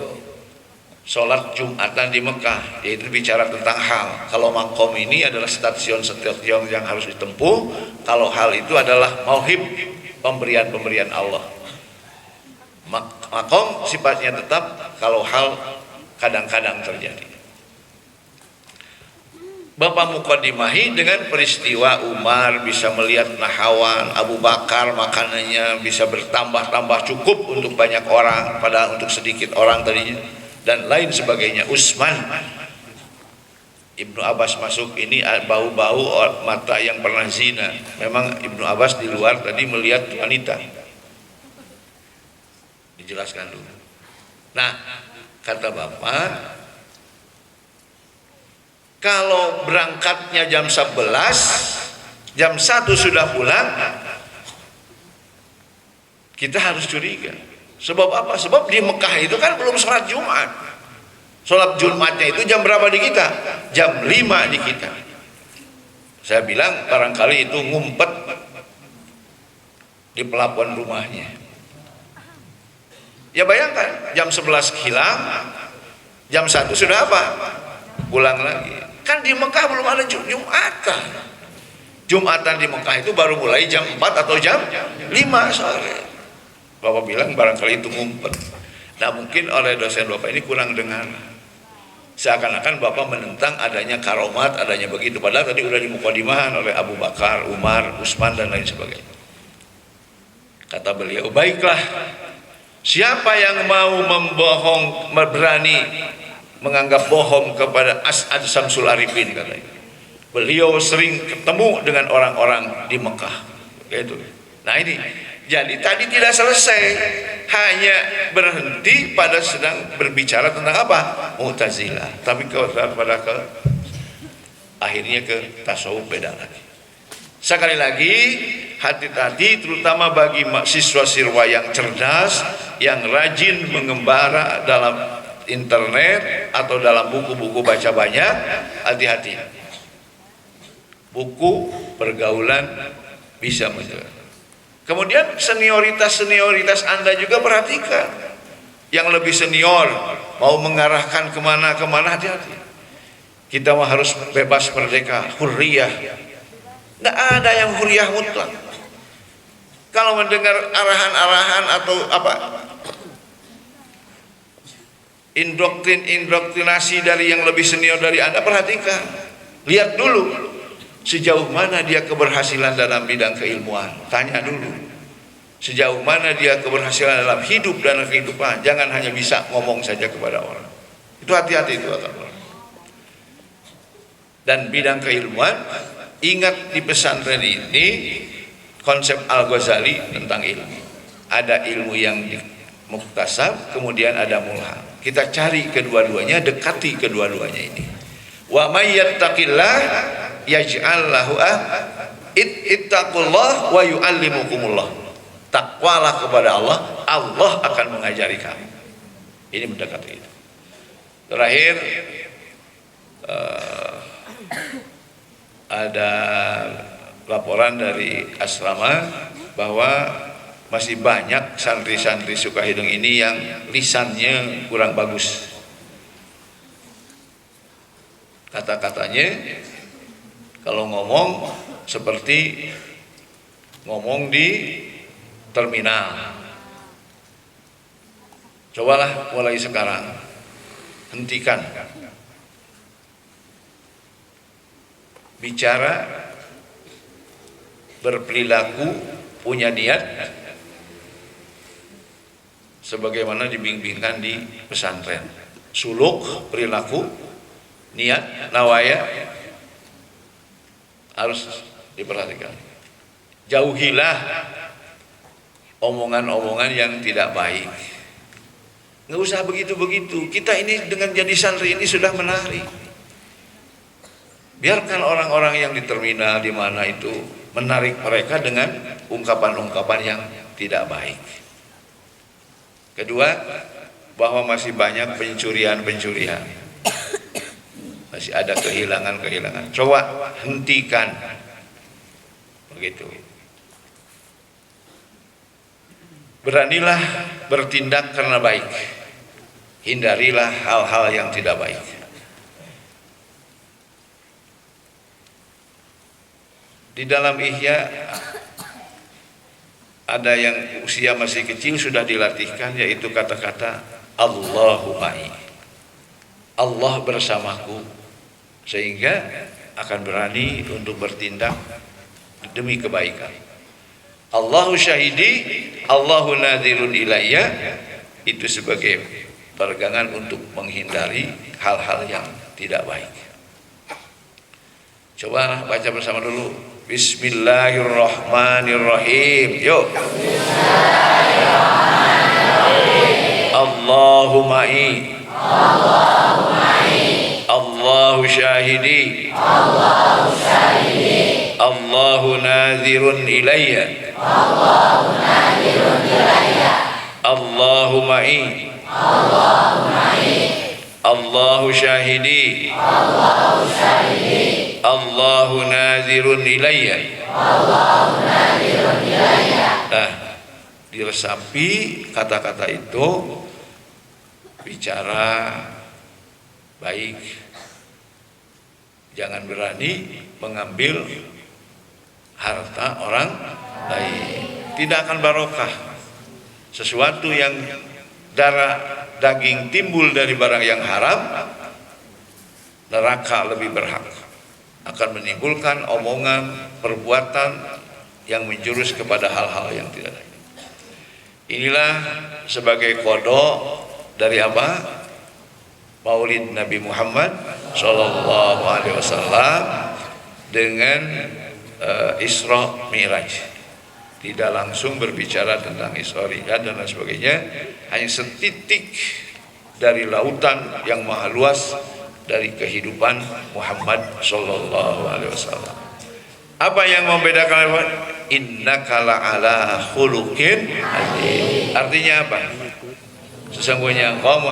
Speaker 1: sholat Jumatan di Mekah, yaitu bicara tentang hal. Kalau makom ini adalah stasiun yang harus ditempuh. Kalau hal itu adalah mauhib, pemberian Allah. Makom sifatnya tetap, kalau hal kadang-kadang terjadi. Bapak muqaddimahi dengan peristiwa Umar bisa melihat nahawan, Abu Bakar makanannya bisa bertambah-tambah cukup untuk banyak orang, padahal untuk sedikit orang tadinya, dan lain sebagainya. Utsman, Ibnu Abbas masuk, ini bau-bau mata yang pernah zina. Memang Ibnu Abbas di luar tadi melihat wanita. Dijelaskan dulu. Nah, kata Bapak, kalau berangkatnya jam 11, jam 1 sudah pulang, kita harus curiga. Sebab apa? Sebab di Mekah itu kan belum sholat Jumat. Sholat Jumatnya itu jam berapa di kita? Jam 5 di kita. Saya bilang barangkali itu ngumpet di pelabuhan rumahnya. Ya bayangkan, jam 11 hilang, jam 1 sudah apa? Pulang lagi. Kan di Mekah belum ada Jumatan. Jumatan di Mekah itu baru mulai jam 4 atau jam 5 sore. Bapak bilang barangkali itu ngumpet. Nah, mungkin oleh dosen Bapak ini kurang dengar. Seakan-akan Bapak menentang adanya karomat, adanya begitu. Padahal tadi udah dimuqaddimahan oleh Abu Bakar, Umar, Utsman dan lain sebagainya. Kata beliau, baiklah, siapa yang mau membohong, berani menganggap bohong kepada As'ad Syamsul Arifin, katanya. Beliau sering ketemu dengan orang-orang di Mekah. Gitu. Nah ini, jadi tadi tidak selesai, hanya berhenti pada sedang berbicara tentang apa? Mu'tazilah. Tapi akhirnya ke tasawuf beda lagi. Sekali lagi, hati-hati terutama bagi siswa siswa yang cerdas, yang rajin mengembara dalam internet atau dalam buku-buku baca banyak, hati-hati. Buku pergaulan bisa menjelaskan. Kemudian senioritas Anda juga perhatikan. Yang lebih senior mau mengarahkan kemana-kemana, hati-hati. Kita harus bebas merdeka, hurriyah. Nggak ada yang hurriyah mutlak. Kalau mendengar arahan-arahan atau apa, indoktrinasi dari yang lebih senior dari Anda, perhatikan, lihat dulu sejauh mana dia keberhasilan dalam bidang keilmuan. Tanya dulu sejauh mana dia keberhasilan dalam hidup dan kehidupan. Jangan hanya bisa ngomong saja kepada orang. Itu hati-hati itu akan orang. Dan bidang keilmuan, ingat di pesantren ini konsep Al-Ghazali tentang ilmu. Ada ilmu yang muktasab, kemudian ada mulham. Kita cari kedua-duanya, dekati kedua-duanya ini. Wa may yattaqillah yaj'al lahu ittaqullah wa yu'allimukumullah. Takwalah kepada Allah, Allah akan mengajari kamu. Ini mendekati itu. Terakhir, ada laporan dari asrama bahwa masih banyak santri-santri Sukahidung ini yang lisannya kurang bagus. Kata-katanya kalau ngomong seperti ngomong di terminal. Cobalah mulai sekarang hentikan bicara, berperilaku, punya niat sebagaimana dibimbingkan di pesantren. Suluk, perilaku, niat, nawaya harus diperhatikan. Jauhilah omongan-omongan yang tidak baik. Nggak usah begitu-begitu. Kita ini dengan jadi santri ini sudah menarik. Biarkan orang-orang yang di terminal di mana itu menarik mereka dengan ungkapan-ungkapan yang tidak baik. Kedua, bahwa masih banyak pencurian-pencurian. Masih ada kehilangan-kehilangan. Coba hentikan. Begitu. Beranilah bertindak karena baik. Hindarilah hal-hal yang tidak baik. Di dalam Ihya ada yang usia masih kecil sudah dilatihkan, yaitu kata-kata Allahu ma'i, Allah bersamaku, sehingga akan berani untuk bertindak demi kebaikan. Allahu syahidi, Allahu nadhirun ilayya, itu sebagai pegangan untuk menghindari hal-hal yang tidak baik. Coba baca bersama dulu. Bismillahirrahmanirrahim. Yuk. Allahu ma'i, Allahu syahidi, Allahu nadhirun ilayya, Allahu ma'i, Allahu syahidi, Allahu nadhirun ilayya. Nah, diresapi kata-kata itu, bicara baik, jangan berani mengambil harta orang lain, tidak akan barokah. Sesuatu yang darah daging timbul dari barang yang haram, neraka lebih berhak. Akan menimbulkan omongan, perbuatan yang menjurus kepada hal-hal yang tidak baik. Inilah sebagai kodok dari apa? Maulid Nabi Muhammad Sallallahu Alaihi Wasallam dengan Isra Mi'raj. Tidak langsung berbicara tentang Isra Mi'raj dan lain sebagainya, hanya setitik dari lautan yang maha luas dari kehidupan Muhammad Sallallahu Alaihi Wasallam. Apa yang membedakan? Innaka la'ala khuluqin adzim. Artinya apa? Sesungguhnya engkau